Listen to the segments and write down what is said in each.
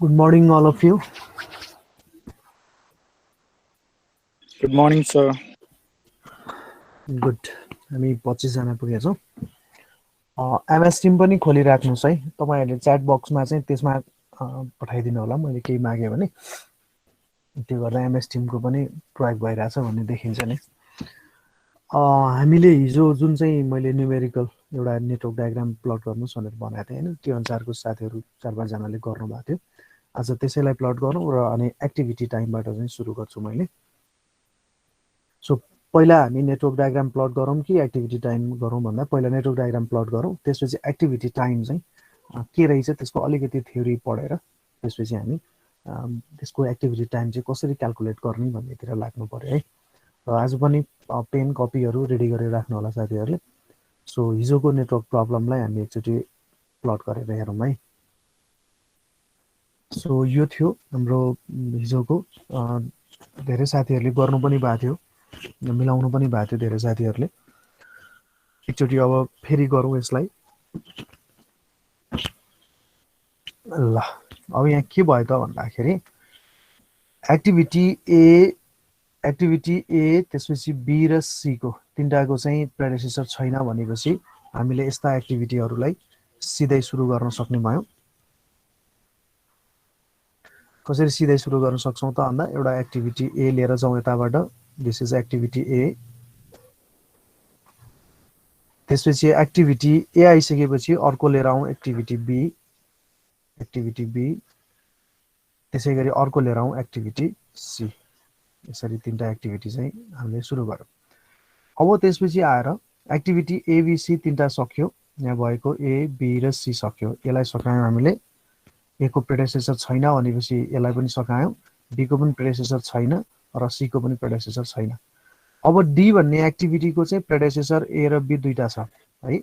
Good morning, all of you. Good morning, sir. Good. हामी 25 जना पुगेका छौँ। एमएस टिम पनि खोलिराख्नुहोस् है। तपाईहरुले च्याट बक्समा चाहिँ त्यसमा पठाइदिनु होला मैले केही मागे भने त्यो गर्दा एमएस टिमको पनि प्रयोग भइरहेछ भन्ने देखिन्छ नि। हामीले हिजो जुन चाहिँ मैले न्युमेरिकल एउटा नेटवर्क डायग्राम प्लट गर्नुस् भनेर भनेको थिएँ हैन, त्यो अनुसारको साथीहरु 4-5 जनाले गर्नु भएको थियो। आज त्यसैलाई प्लट गरौँ र अनि एक्टिभिटी टाइमबाट चाहिँ सुरु गर्छु मैले। सो पहिला हामी नेटवर्क डायग्राम प्लट गरौँ कि एक्टिभिटी टाइम गरौँ भन्दा पहिला नेटवर्क डायग्राम प्लट गरौँ, त्यसपछि एक्टिभिटी टाइम चाहिँ के रहेछ त्यसको अलिकति थ्योरी पढेर त्यसपछि हामी त्यसको एक्टिभिटी टाइम चाहिँ कसरी क्याल्कुलेट गर्ने भन्नेतिर लाग्नु पर्यो है। र आज पनि पेन कपीहरु रेडी गरेर राख्नु होला साथीहरुले। सो हिजोको नेटवर्क प्रब्लमलाई हामी एकचोटी प्लट गरेर हेरौँ है। सो यो थियो हाम्रो हिजोको धेरै साथीहरुले गर्नु पनि भएको थियो, मिलाउनु पनि भएको थियो धेरै साथीहरुले। एकचोटी अब फेरि गरौँ यसलाई। ल अब यहाँ के भयो त भन्दाखेरि एक्टिभिटी ए त्यसपछि बी र सी को तीनटाको चाहिँ प्रेडिसेसर छैन भनेपछि हामीले यस्ता एक्टिभिटीहरुलाई सिधै सुरु गर्न सक्ने भयौं। कसरी सिधै सुरु गर्न सक्छौं त भन्दा एउटा एक्टिभिटी ए लिएर जाउँ यताबाट। दिस इज एक्टिभिटी ए। त्यसपछि एक्टिभिटी ए आइसकेपछि अर्को लिएर आउँ एक्टिभिटी बी। त्यसैगरी अर्को लिएर आउँ एक्टिभिटी सी। यसरी तीनटा एक्टिभिटी चाहिँ हामीले सुरु गर्यौं। अब त्यसपछि आएर एक्टिभिटी ए बी सी तीनटा सक्यो। यहाँ भएको ए बी र सी सक्यो। यसलाई सकायौं हामीले। ए को प्रेडिसेसर छैन भनेपछि यसलाई पनि सकायौं। बी को पनि प्रेडिसेसर छैन र सी को पनि प्रेडिसेसर छैन। अब डी भन्ने एक्टिभिटीको चाहिँ प्रेडिसेसर ए र बी दुईटा छ है।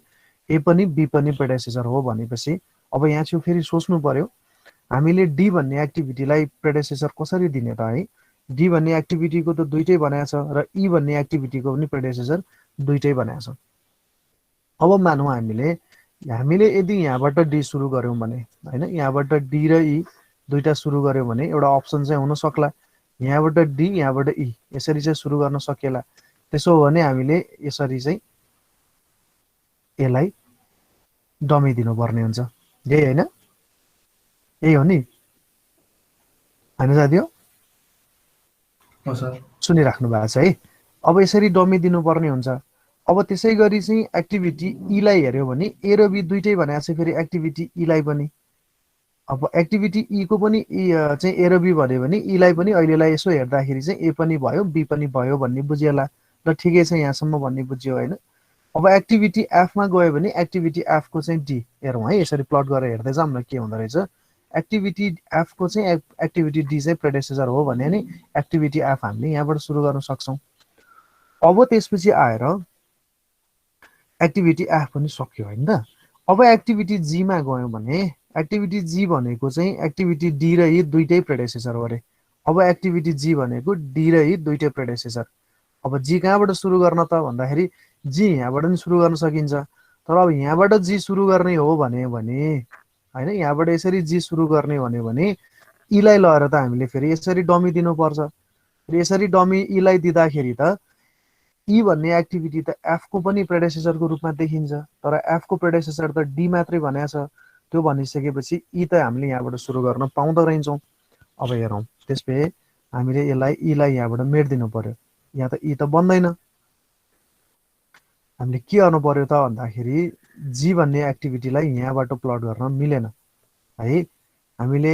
ए पनि बी पनि प्रेडिसेसर हो भनेपछि अब यहाँ चाहिँ फेरि सोच्नु पर्यो हामीले डी भन्ने एक्टिभिटीलाई प्रेडिसेसर कसरी दिने त है। डी भन्ने एक्टिभिटीको त दुईटै बनाएको छ र ई भन्ने एक्टिभिटीको पनि प्रेडिसेसर दुईटै बनाएको छ। अब मानौं हामीले यदि यहाँबाट डी सुरु गर्यौं भने हैन, यहाँबाट डी र ई दुईटा सुरु गर्यौं भने एउटा अप्सन चाहिँ हुन सक्ला यहाँबाट डी यहाँबाट ई यसरी चाहिँ सुरु गर्न सकिएला। त्यसो हो भने हामीले यसरी चाहिँ यसलाई डमी दिनु पर्ने हुन्छ। यही हैन? यही हो नि? हैन साथीहरु? हो सर। सुनिराख्नु भएको छ है। अब यसरी डमी दिनुपर्ने हुन्छ। अब त्यसै गरी चाहिँ एक्टिभिटी ई लाई हेर्यो भने ए र बी दुईटै बनाएको छ फेरि एक्टिभिटी ई लाई पनि। अब एक्टिभिटी ई को पनि चाहिँ ए र बी भन्यो भने ई लाई पनि अहिलेलाई यसो हेर्दाखेरि चाहिँ ए पनि भयो बी पनि भयो भन्ने बुझिएला र ठिकै छ यहाँसम्म भन्ने बुझ्यो हैन। अब एक्टिभिटी एफ मा गयो भने एक्टिभिटी एफ को चाहिँ डी हेरौँ है। यसरी प्लट गरेर हेर्दै जाऊँ न के हुँदो रहेछ। एक्टिभिटी एफ को चाहिँ एक्टिभिटी डी चाहिँ प्रेडिसेसर हो भने नि एक्टिभिटी एफ हामीले यहाँबाट सुरु गर्न सक्छौं। अब त्यसपछि आएर एक्टिभिटी एफ पनि सक्यो हैन त। अब एक्टिभिटी जी मा गयौं भने एक्टिभिटी जी भनेको चाहिँ एक्टिभिटी डी र ई दुईटै प्रेडिसेसर हो रे। अब एक्टिभिटी जी भनेको डी र ई दुईटै प्रेडिसेसर। अब जी कहाँबाट सुरु गर्न त भन्दाखेरि जी यहाँबाट पनि सुरु गर्न सकिन्छ। तर अब यहाँबाट जी सुरु गर्ने हो भने हैन, यहाँबाट यसरी जी सुरु गर्ने भने ई लाई लगेर त हामीले फेरि यसरी डमी दिनु पर्छ। र यसरी डमी ई लाई दिँदाखेरि त ई भन्ने एक्टिभिटी त एफ को पनि प्रेडिसेसरको रूपमा देखिन्छ। तर एफ को प्रेडिसेसर त डी मात्रै भनेको छ। त्यो भनिसकेपछि ई त हामीले यहाँबाट सुरु गर्न पाउँदा रहन्छौं। अब हेरौँ त्यसपछि हामीले यसलाई ई लाई यहाँबाट मेट्दिनु पर्यो। यहाँ त ई त बन्दैन। हामीले के गर्नु पर्यो त भन्दाखेरि जी भन्ने एक्टिभिटीलाई यहाँबाट प्लट गर्न मिलेन है। हामीले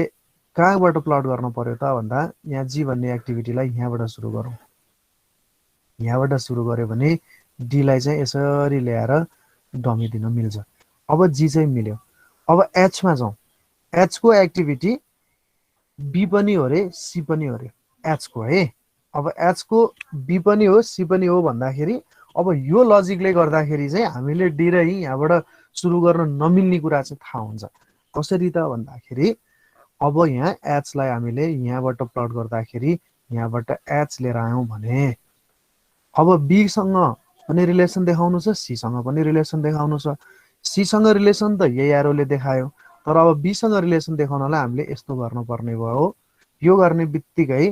कहाँबाट प्लट गर्न पर्यो त भन्दा यहाँ जी भन्ने एक्टिभिटीलाई यहाँबाट सुरु गरौँ। यहाँबाट सुरु गर्यो भने डी लाई चाहिँ यसरी ल्याएर डमी दिन मिल्छ। अब जी चाहिँ मिल्यो। अब एच मा जाउँ। एच को एक्टिभिटी बी पनि हो रे सी पनि हो रे एच को है। अब एच को बी पनि हो सी पनि हो भन्दाखेरि अब यो लजिकले गर्दाखेरि चाहिँ हामीले डी र ई यहाँबाट सुरु गर्न नमिल्ने कुरा चाहिँ थाहा हुन्छ। कसरी त भन्दाखेरि अब यहाँ एच लाई हामीले यहाँबाट प्लट गर्दाखेरि यहाँबाट एच लिएर आयौं भने अब बी सँग पनि रिलेसन देखाउनु छ, सी सँग पनि रिलेसन देखाउनु छ। सी सँग रिलेसन त यही एरोले देखायो। तर अब बी सँग रिलेसन देखाउनलाई हामीले यस्तो गर्नुपर्ने भयो। यो गर्ने बित्तिकै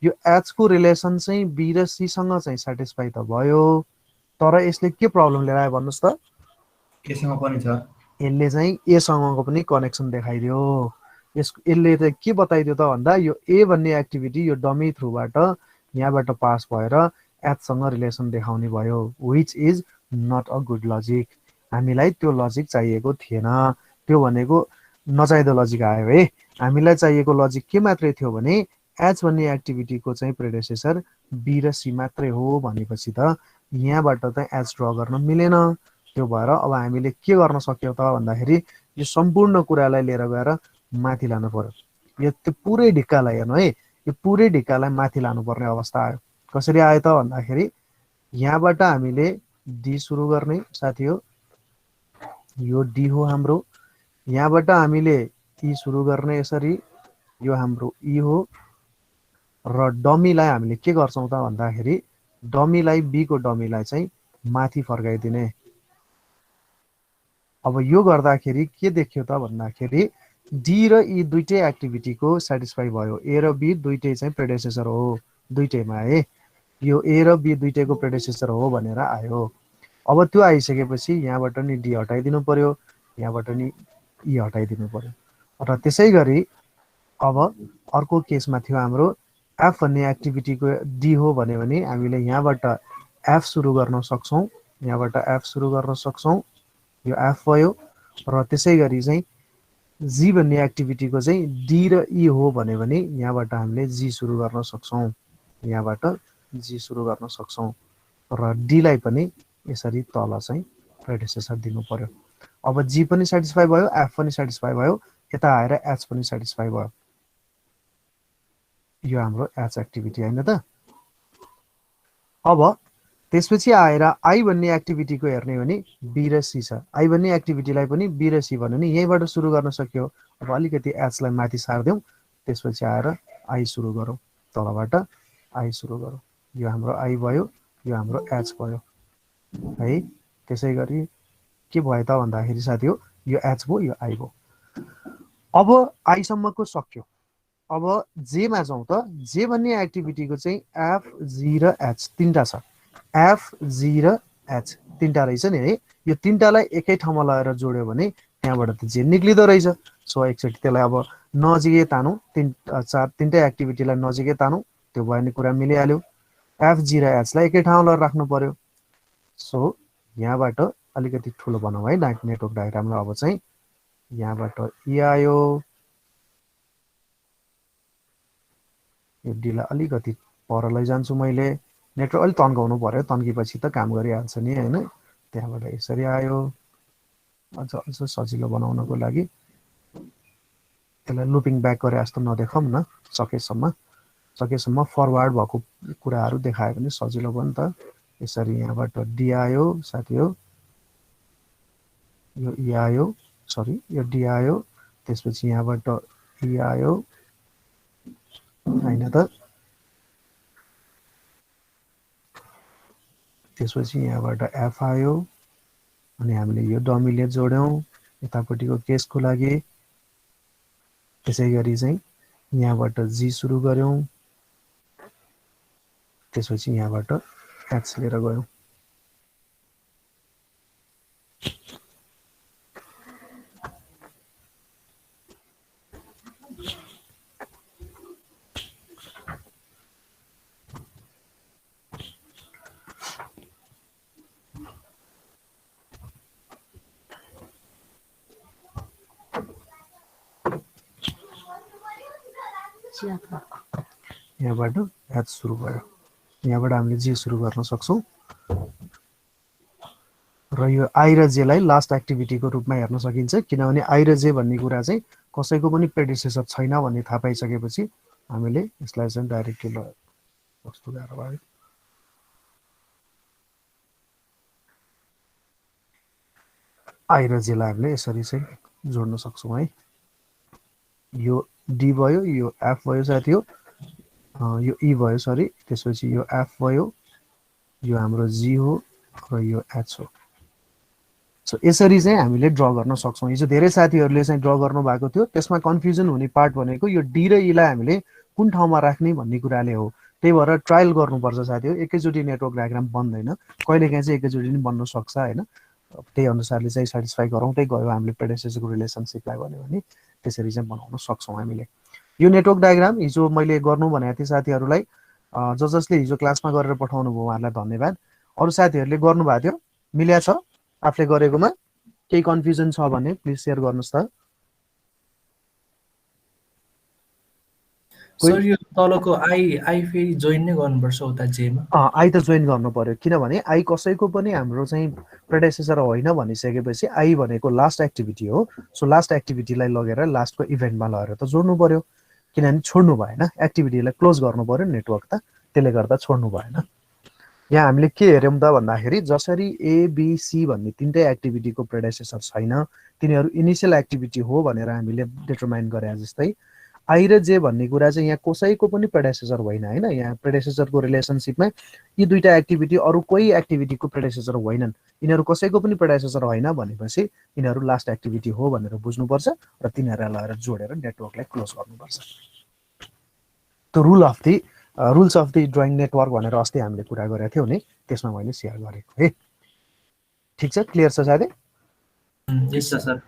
यो एच को रिलेसन चाहिँ बी र सी सँग चाहिँ सेटिस्फाई त भयो, तर यसले के प्रब्लम लिएर आयो भन्नुस् त? केसँग पनि छ यसले चाहिँ ए सँगको पनि कनेक्सन देखाइदियो। यसले चाहिँ के बताइदियो त भन्दा यो ए भन्ने एक्टिभिटी यो डमी थ्रुबाट यहाँबाट पास भएर एचसँग रिलेसन देखाउने भयो, which is not a good logic. हामीलाई त्यो लजिक चाहिएको थिएन, त्यो भनेको नचाहिँदो लजिक आयो है। हामीलाई चाहिएको लजिक के मात्रै थियो भने एच भन्ने एक्टिभिटीको चाहिँ प्रेडेसेसर बी र सी मात्रै हो भनेपछि त यहाँबाट त एच ड्र गर्न मिलेन। त्यो भएर अब हामीले के गर्न सक्यौँ त भन्दाखेरि यो सम्पूर्ण कुरालाई लिएर गएर माथि लानु पर्यो। यो त्यो पुरै ढिक्कालाई हेर्नु है, यो पुरै ढिक्कालाई माथि लानुपर्ने अवस्था आयो। कसरी आयो त भन्दाखेरि यहाँबाट हामीले डी सुरु गर्ने साथी हो, यो डी हो हाम्रो। यहाँबाट हामीले ई सुरु गर्ने यसरी, यो हाम्रो ई हो। र डमीलाई हामीले के गर्छौँ त भन्दाखेरि डमीलाई बी को डमीलाई चाहिँ माथि फर्काइदिने। अब यो गर्दाखेरि के देख्यो त भन्दाखेरि डी र ई दुईटै एक्टिभिटीको सेटिस्फाई भयो। ए र बी दुईटै चाहिँ प्रेडेसेसर हो, दुईटैमा है यो ए र बी दुईटैको प्रेडेसेसर हो भनेर आयो। अब त्यो आइसकेपछि यहाँबाट नि डी हटाइदिनु पर्यो, यहाँबाट नि ई हटाइदिनु पर्यो। र त्यसै गरी अब अर्को केसमा थियो हाम्रो एफ भन्ने एक्टिभिटीको डी हो भन्यो भने हामीले यहाँबाट एफ सुरु गर्न सक्छौँ, यहाँबाट एफ सुरु गर्न सक्छौँ, यो एफ भयो। र त्यसै गरी चाहिँ जी भन्ने एक्टिभिटीको चाहिँ डी र ई हो भन्यो भने यहाँबाट हामीले जी सुरु गर्न सक्छौँ, यहाँबाट जी सुरु गर्न सक्छौँ। र डीलाई पनि यसरी तल चाहिँ प्रेडेसेसर दिनु पर्यो। अब जी पनि सेटिस्फाई भयो, एफ पनि सेटिस्फाई भयो, यता आएर एच पनि सेटिस्फाई भयो। यो हाम्रो एच एक्टिभिटी होइन त। अब त्यसपछि आएर आई भन्ने एक्टिभिटीको हेर्ने भने बी र सी छ। आई भन्ने एक्टिभिटीलाई पनि बी र सी भन्यो भने यहीँबाट सुरु गर्न सक्यो। अब अलिकति एचलाई माथि सारिदिउँ, त्यसपछि आएर आई सुरु गरौँ, तलबाट आई सुरु गरौँ। यो हाम्रो आई भयो, यो हाम्रो एच भयो है। त्यसै गरी के भयो त भन्दाखेरि साथी हो यो एच भयो, यो आई भयो। अब आईसम्मको सक्यो। अब जेमा जाउँ त। जे भन्ने एक्टिभिटीको चाहिँ एफ जी र एच तिनवटा छ। एफ जी र एच तिनवटा रहेछ नि है। यो तिनवटालाई एकै ठाउँमा लगाएर जोड्यो भने त्यहाँबाट त जे निक्लिँदो रहेछ। सो एकचोटि त्यसलाई अब नजिकै तानौँ, तिनटै एक्टिभिटीलाई नजिकै तानौँ, त्यो भयो भने कुरा मिलिहाल्यो। एफ जी र एचलाई एकै ठाउँमा लगाएर राख्नु पर्यो। सो यहाँबाट अलिकति ठुलो बनाऊ है नेटवर्क डायग्रामलाई। अब चाहिँ यहाँबाट ई आयो, यो डीलाई अलिकति पर लैजान्छु मैले। नेटवर्क अलिक तन्काउनु पर्यो, तन्केपछि त काम गरिहाल्छ नि होइन। त्यहाँबाट यसरी आयो। अझ सजिलो बनाउनको लागि त्यसलाई लुपिङ ब्याक गरे जस्तो नदेखाउँ न, सकेसम्म फरवार्ड भएको कुराहरू देखायो भने सजिलो भयो नि त। यसरी यहाँबाट डी आयो साथी हो, यो ई आयो, सरी यो डी आयो, त्यसपछि यहाँबाट ई आयो होइन त। त्यसपछि यहाँबाट एफ आयो, अनि हामीले यो डमीले जोड्यौँ यतापट्टिको केसको लागि। त्यसै गरी चाहिँ यहाँबाट जी सुरु गऱ्यौँ, त्यसपछि यहाँबाट एच लिएर गयौँ। यहाँबाट एच सुरु भयो, यहाँबाट हामीले जे सुरु गर्न सक्छौँ। र यो आई र जेलाई लास्ट एक्टिभिटीको रूपमा हेर्न सकिन्छ, किनभने आई र जे भन्ने कुरा चाहिँ कसैको पनि प्रेडिसेसर छैन भन्ने थाहा पाइसकेपछि हामीले यसलाई चाहिँ डाइरेक्टली ल कस्तो गाह्रो भयो। आई र जेलाई हामीले यसरी चाहिँ जोड्न सक्छौँ है। यो डी भयो, यो एफ भयो साथी हो, यो ई भयो सरी, त्यसपछि यो एफ भयो, यो हाम्रो जी हो र यो एच हो। सो यसरी चाहिँ हामीले ड्र गर्न सक्छौँ। हिजो धेरै साथीहरूले चाहिँ ड्र गर्नु भएको थियो, त्यसमा कन्फ्युजन हुने पार्ट भनेको यो डी र ईलाई हामीले कुन ठाउँमा राख्ने भन्ने कुराले हो। त्यही भएर ट्रायल गर्नुपर्छ साथीहरू, एकैचोटि नेटवर्क डायग्राम बन्दैन, कहिलेकाहीँ चाहिँ एकैचोटि नि बन्न सक्छ होइन। त्यही अनुसारले चाहिँ सेटिस्फाई गराउँदै गयो हामीले प्रेडिसेसरको रिलेसनसिपलाई भन्यो भने त्यसरी चाहिँ बनाउन सक्छौँ हामीले। यो नेटवर्क डायग्राम हिजो मैले गर्नु भनेको थिएँ साथीहरूलाई, जसले हिजो क्लासमा गरेर पठाउनु भयो उहाँहरूलाई धन्यवाद। अरू साथीहरूले गर्नुभएको थियो, मिल्या छ आफूले गरेकोमा? केही कन्फ्युजन छ भने प्लिज सेयर गर्नुहोस् त। सर यो तलको आई फेरि जोइन नै गर्नुपर्छ उता जेमा? आई त जोइन गर्नु पर्यो, किनभने आई कसैको पनि हाम्रो चाहिँ प्रेडेसेसर होइन भनिसकेपछि आई भनेको लास्ट एक्टिभिटी हो। सो लास्ट एक्टिभिटीलाई लगेर लास्टको इभेन्टमा लगेर त जोड्नु पर्यो, किनभने छोड्नु भएन, एक्टिभिटीलाई क्लोज गर्नु पर्यो नेटवर्क त, त्यसले गर्दा छोड्नु भएन। यहाँ हामीले के हेऱ्यौँ त भन्दाखेरि जसरी एबिसी भन्ने तिनटै एक्टिभिटीको प्रेडेसेसर छैन, तिनीहरू इनिसियल एक्टिभिटी हो भनेर हामीले डिटरमाइन गरे जस्तै आई र जे भन्ने कुरा चाहिँ यहाँ कसैको पनि प्रेडेसेसर होइन होइन। यहाँ प्रेडेसेसरको रिलेसनसिपमा यी दुईटा एक्टिभिटी अरू कोही एक्टिभिटीको प्रेडेसेसर होइनन्, यिनीहरू कसैको पनि प्रेडेसेसर होइन भनेपछि यिनीहरू लास्ट एक्टिभिटी हो भनेर बुझ्नुपर्छ र तिनीहरूलाई लगेर जोडेर नेटवर्कलाई क्लोज गर्नुपर्छ। त्यो rules of the drawing network भनेर अस्ति हामीले कुरा गरेका थियौँ नि, त्यसमा मैले सेयर गरेको है। ठिक छ, क्लियर छ साथी? यस सर।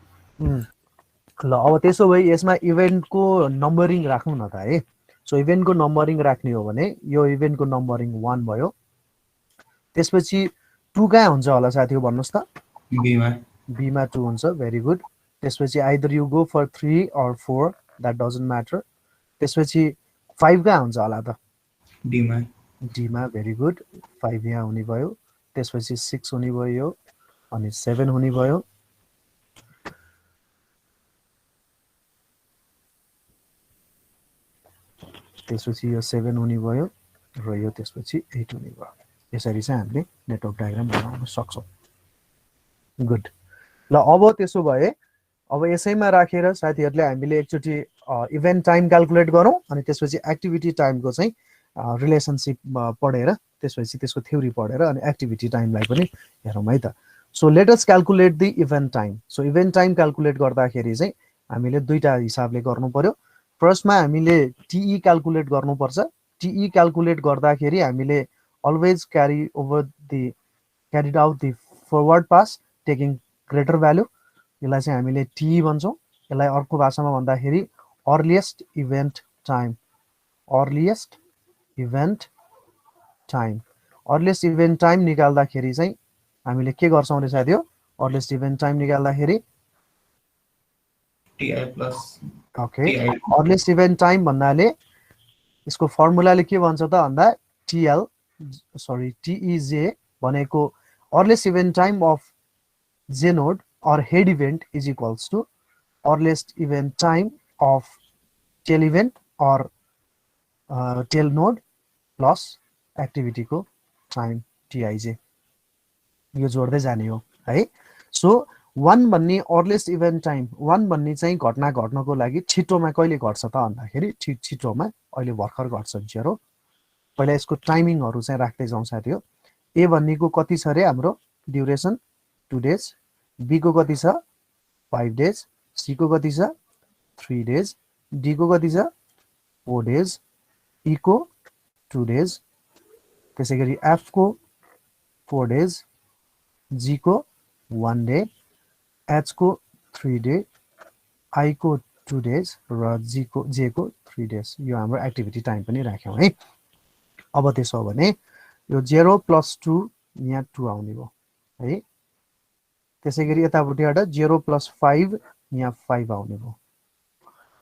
ल अब त्यसो भए यसमा इभेन्टको नम्बरिङ राखौँ न त है। सो इभेन्टको नम्बरिङ राख्ने हो भने यो इभेन्टको नम्बरिङ 1 भयो, त्यसपछि 2 कहाँ हुन्छ होला साथी भन्नुहोस् त? बीमा 2 हुन्छ, भेरी गुड। त्यसपछि either you go for 3 or 4, that doesn't matter. त्यसपछि 5 कहाँ हुन्छ होला त? डीमा, भेरी गुड, 5 यहाँ हुने भयो। त्यसपछि 6 हुने भयो अनि 7 हुने भयो। त्यसपछि यो 7 हुने भयो र यो त्यसपछि 8 हुने भयो। यसरी चाहिँ हामीले नेटवर्क डायग्राम बनाउन सक्छौँ। गुड। ल अब त्यसो भए अब यसैमा राखेर साथीहरूले हामीले एकचोटि इभेन्ट टाइम क्याल्कुलेट गरौँ अनि त्यसपछि एक्टिभिटी टाइमको चाहिँ रिलेसनसिप पढेर त्यसपछि त्यसको थ्योरी पढेर अनि एक्टिभिटी टाइमलाई पनि हेरौँ है त। So let us calculate the event time. So event time calculate गर्दाखेरि चाहिँ हामीले दुईटा हिसाबले गर्नु पर्यो। फर्स्टमा हामीले टिई क्याल्कुलेट गर्नुपर्छ। टिई क्याल्कुलेट गर्दाखेरि हामीले always carried out the forward pass taking greater value, यसलाई चाहिँ हामीले टिई भन्छौँ। यसलाई अर्को भाषामा भन्दाखेरि earliest event time. Earliest event time निकाल्दाखेरि चाहिँ हामीले के गर्छौँ रे साथी हो? अर्लिएस्ट इभेन्ट टाइम निकाल्दाखेरि ओके, अर्लिएस्ट इभेन्ट टाइम भन्नाले यसको फर्मुलाले के भन्छ त भन्दा टिइजे भनेको अर्लिएस्ट इभेन्ट टाइम अफ जे node or head event is equals to earliest event time of tail event or tail node plus activity को time tij, यो जोड्दै जाने हो है। सो 1 भन्ने अर्लिएस्ट इभेन्ट टाइम, 1 भन्ने चाहिँ घटना घट्नको लागि छिटोमा कहिले घट्छ त भन्दाखेरि छिटोमा अहिले भर्खर घट्छ 0। पहिला यसको टाइमिङहरू चाहिँ राख्दै जाउँ साथी हो। ए भन्नेको कति छ रे हाम्रो ड्युरेसन 2 days, बी को कति छ 5 days, सी को कति छ 3 days, डी को कति छ 4 days, ई को 2 days, त्यसै गरी एफ को 4 days, जी को 1 day, एच को 3 day, आई को 2 days र जे को 3 days। यो हाम्रो एक्टिभिटी टाइम पनि राख्यौँ है। अब त्यसो हो भने यो 0 + 2 यहाँ 2 आउने भयो है। त्यसै गरी यतापट्टिबाट 0 + 5 यहाँ 5 आउने भयो।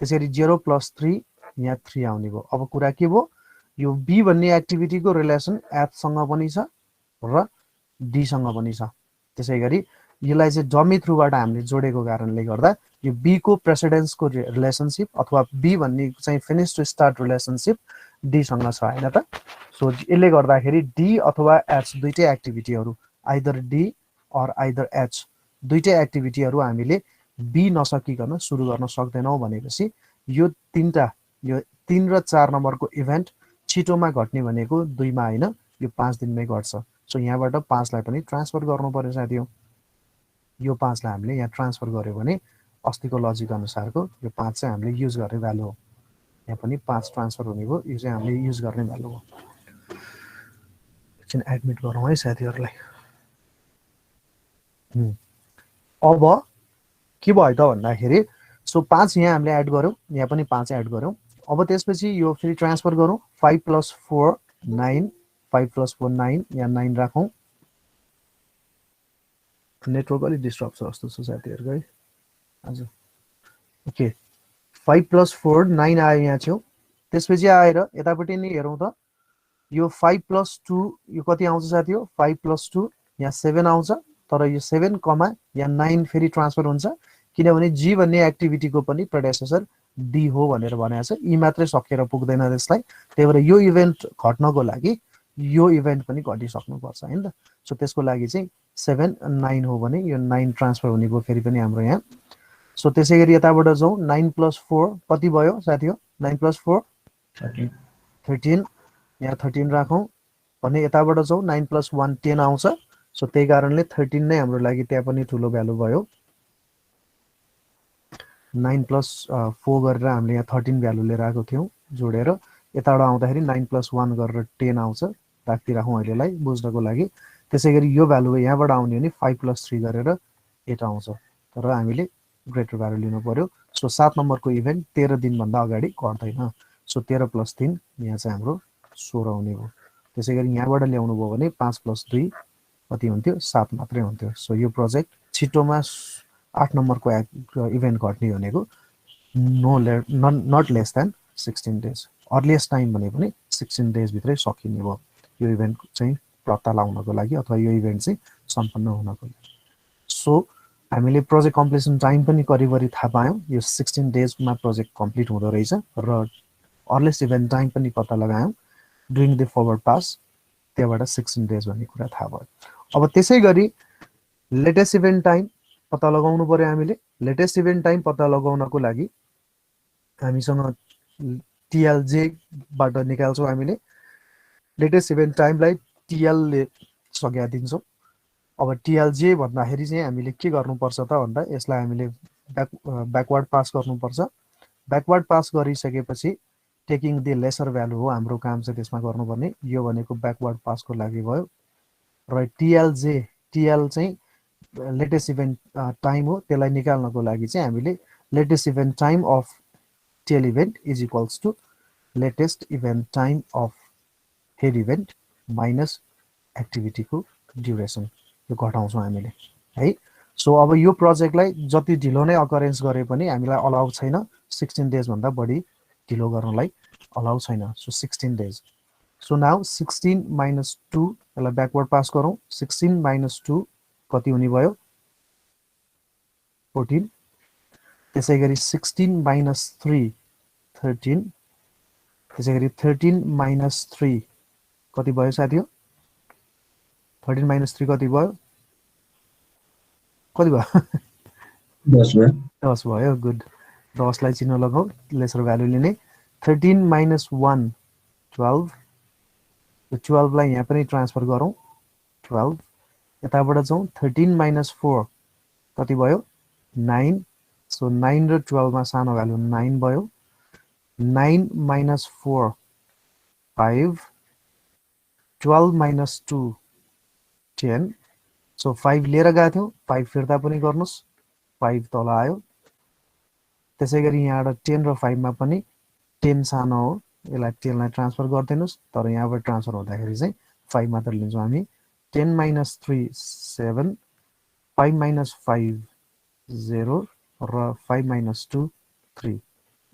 त्यसरी 0 + 3 यहाँ 3 आउने भयो। अब कुरा के भयो? यो बी भन्ने एक्टिभिटीको रिलेसन एफसँग पनि छ र डीसँग पनि छ। त्यसै गरी यसलाई चाहिँ डमी थ्रुबाट हामीले जोडेको कारणले गर्दा यो बी को प्रेसिडेन्सको रिलेसनसिप अथवा बी भन्ने चाहिँ फिनिश टु स्टार्ट रिलेसनसिप डीसँग छ हैन त। सो यसले गर्दाखेरि डी अथवा एच दुईटै एक्टिभिटीहरू either D or either H दुईटै एक्टिभिटीहरू हामीले बी नसकिकन सुरु गर्न सक्दैनौँ भनेपछि यो 3 र 4 नम्बरको इभेन्ट छिटोमा घट्ने भनेको 2 मा हैन, यो 5 दिनमै घट्छ। सो यहाँबाट 5 लाई पनि ट्रान्सफर गर्नु पर्यो साथी हो। यो 5 लाई हामीले यहाँ ट्रान्सफर गर्यो भने अस्तिको लजिक अनुसारको यो 5 चाहिँ हामीले युज गर्ने भ्यालु हो। यहाँ पनि 5 ट्रान्सफर हुने भयो, यो चाहिँ हामीले युज गर्ने भ्यालु हो। एकछिन एडमिट गरौँ है साथीहरूलाई। अब के भयो त भन्दाखेरि सो 5 यहाँ हामीले एड गऱ्यौँ, यहाँ पनि 5 एड गऱ्यौँ। अब त्यसपछि यो फेरि ट्रान्सफर गरौँ। 5 + 4 9, 5 + 4 9, यहाँ 9 राखौँ। नेटवर्क अलिक डिस्टर्ब छ जस्तो छ साथीहरूको है हजुर। ओके 5 + 4 9 आयो यहाँ छेउ। त्यसपछि आएर यतापट्टि नि हेरौँ त यो 5 + 2 यो कति आउँछ साथी हो 5 + 2 यहाँ 7 आउँछ। तर यो 7 कमा यहाँ 9 फेरि ट्रान्सफर हुन्छ किनभने जी भन्ने एक्टिभिटीको पनि प्रेडेसेसर डी हो भनेर भनेको छ। यी मात्रै सकेर पुग्दैन त्यसलाई, त्यही भएर यो इभेन्ट घट्नको लागि यो इभेन्ट पनि घटिसक्नुपर्छ हैन त। सो त्यसको लागि चाहिँ 7 9 हो भने यो 9 ट्रान्सफर हुने भयो फेरि पनि हाम्रो यहाँ। सो त्यसै गरी यताबाट जाउँ 9 + 4 कति भयो साथी हो 9 + 4 13, यहाँ 13 राखौँ भने यताबाट जाउँ 9 + 1 10 आउँछ। सो त्यही कारणले 13 नै हाम्रो लागि त्यहाँ पनि ठुलो भ्यालु भयो। 9 + 4 गरेर हामीले यहाँ 13 भ्यालु लिएर आएको थियौँ जोडेर। यताबाट आउँदाखेरि 9 + 1 गरेर 10 आउँछ। राखिदिराखौँ अहिलेलाई बुझ्नको लागि। त्यसै गरी यो भ्यालु यहाँबाट आउने भने 5 + 3 गरेर 8 आउँछ। तर हामीले ग्रेटर भ्यालु लिनु पर्यो। सो 7 नम्बरको इभेन्ट 13 दिनभन्दा अगाडि घट्दैन। सो 13 + 3 यहाँ चाहिँ हाम्रो 16 हुने भयो। त्यसै गरी यहाँबाट ल्याउनु भयो भने 5 + 2 कति हुन्थ्यो 7 मात्रै हुन्थ्यो। सो यो प्रोजेक्ट छिटोमा 8 नम्बरको इभेन्ट घट्ने भनेको not less than 16 days. Earliest time भने पनि 16 डेजभित्रै सकिने भयो यो इभेन्ट चाहिँ पत्ता लगाउनको लागि अथवा यो इभेन्ट चाहिँ सम्पन्न हुनको लागि। सो हामीले प्रोजेक्ट कम्प्लिसन टाइम पनि करिब थाहा पायौँ। यो 16 डेजमा प्रोजेक्ट कम्प्लिट हुँदो रहेछ र अर्लिएस्ट इभेन्ट टाइम पनि पत्ता लगायौँ डुइङ द फरवर्ड पास। त्यहाँबाट 16 डेज भन्ने कुरा थाहा भयो। अब त्यसै गरी लेटेस्ट इभेन्ट टाइम पत्ता लगाउनु पर्यो हामीले। लेटेस्ट इभेन्ट टाइम पत्ता लगाउनको लागि हामीसँग टिएलजेबाट निकाल्छौँ हामीले। लेटेस्ट इभेन्ट टाइमलाई टिएलले संज्ञा दिन्छौँ। अब टिएलजे भन्दाखेरि चाहिँ हामीले के गर्नुपर्छ त भन्दा यसलाई हामीले ब्याकवर्ड पास गर्नुपर्छ। ब्याकवर्ड पास गरिसकेपछि टेकिङ द लेसर भ्यालु हो हाम्रो काम चाहिँ त्यसमा गर्नुपर्ने। यो भनेको ब्याकवर्ड पासको लागि भयो। र टिएल चाहिँ लेटेस्ट इभेन्ट टाइम हो। त्यसलाई निकाल्नको लागि चाहिँ हामीले latest event time of tail event is equals to latest event time of head event minus एक्टिभिटीको ड्युरेसन यो घटाउँछौँ हामीले है। सो अब यो प्रोजेक्टलाई जति ढिलो नै अकरेन्स गरे पनि हामीलाई अलाउ छैन 16 डेजभन्दा बढी ढिलो गर्नलाई अलाउ छैन। So 16 days. सो नाउ 16 - 2 यसलाई ब्याकवर्ड पास गरौँ। 16 - 2 कति हुने भयो 14। त्यसै गरी 16 - 3 13। त्यसै गरी 13 - 3 कति भयो साथी हो 13 - 3 कति भयो कति भयो 10 भयो। गुड। 10 लाई चिन्ह लगाऊ लेसर भ्यालु लिने। 13 - 1 12। यो 12 लाई यहाँ पनि ट्रान्सफर गरौँ 12। यताबाट जाउँ 13 - 4 कति भयो 9। सो 9 र 12 मा सानो भ्यालु 9 भयो। 9 - 4 5। 12 - 2 10। सो 5 लिएर गएको थियौँ 5 फिर्ता पनि गर्नुहोस् 5 तल आयो। त्यसै गरी यहाँबाट 10 र 5 मा पनि 10 सानो हो यसलाई 10 लाई ट्रान्सफर गरिदिनुहोस्। तर यहाँबाट ट्रान्सफर हुँदाखेरि चाहिँ 5 मात्र लिन्छौँ हामी। 10 - 3 7। 5 - 5 0 र 5 - 2 3।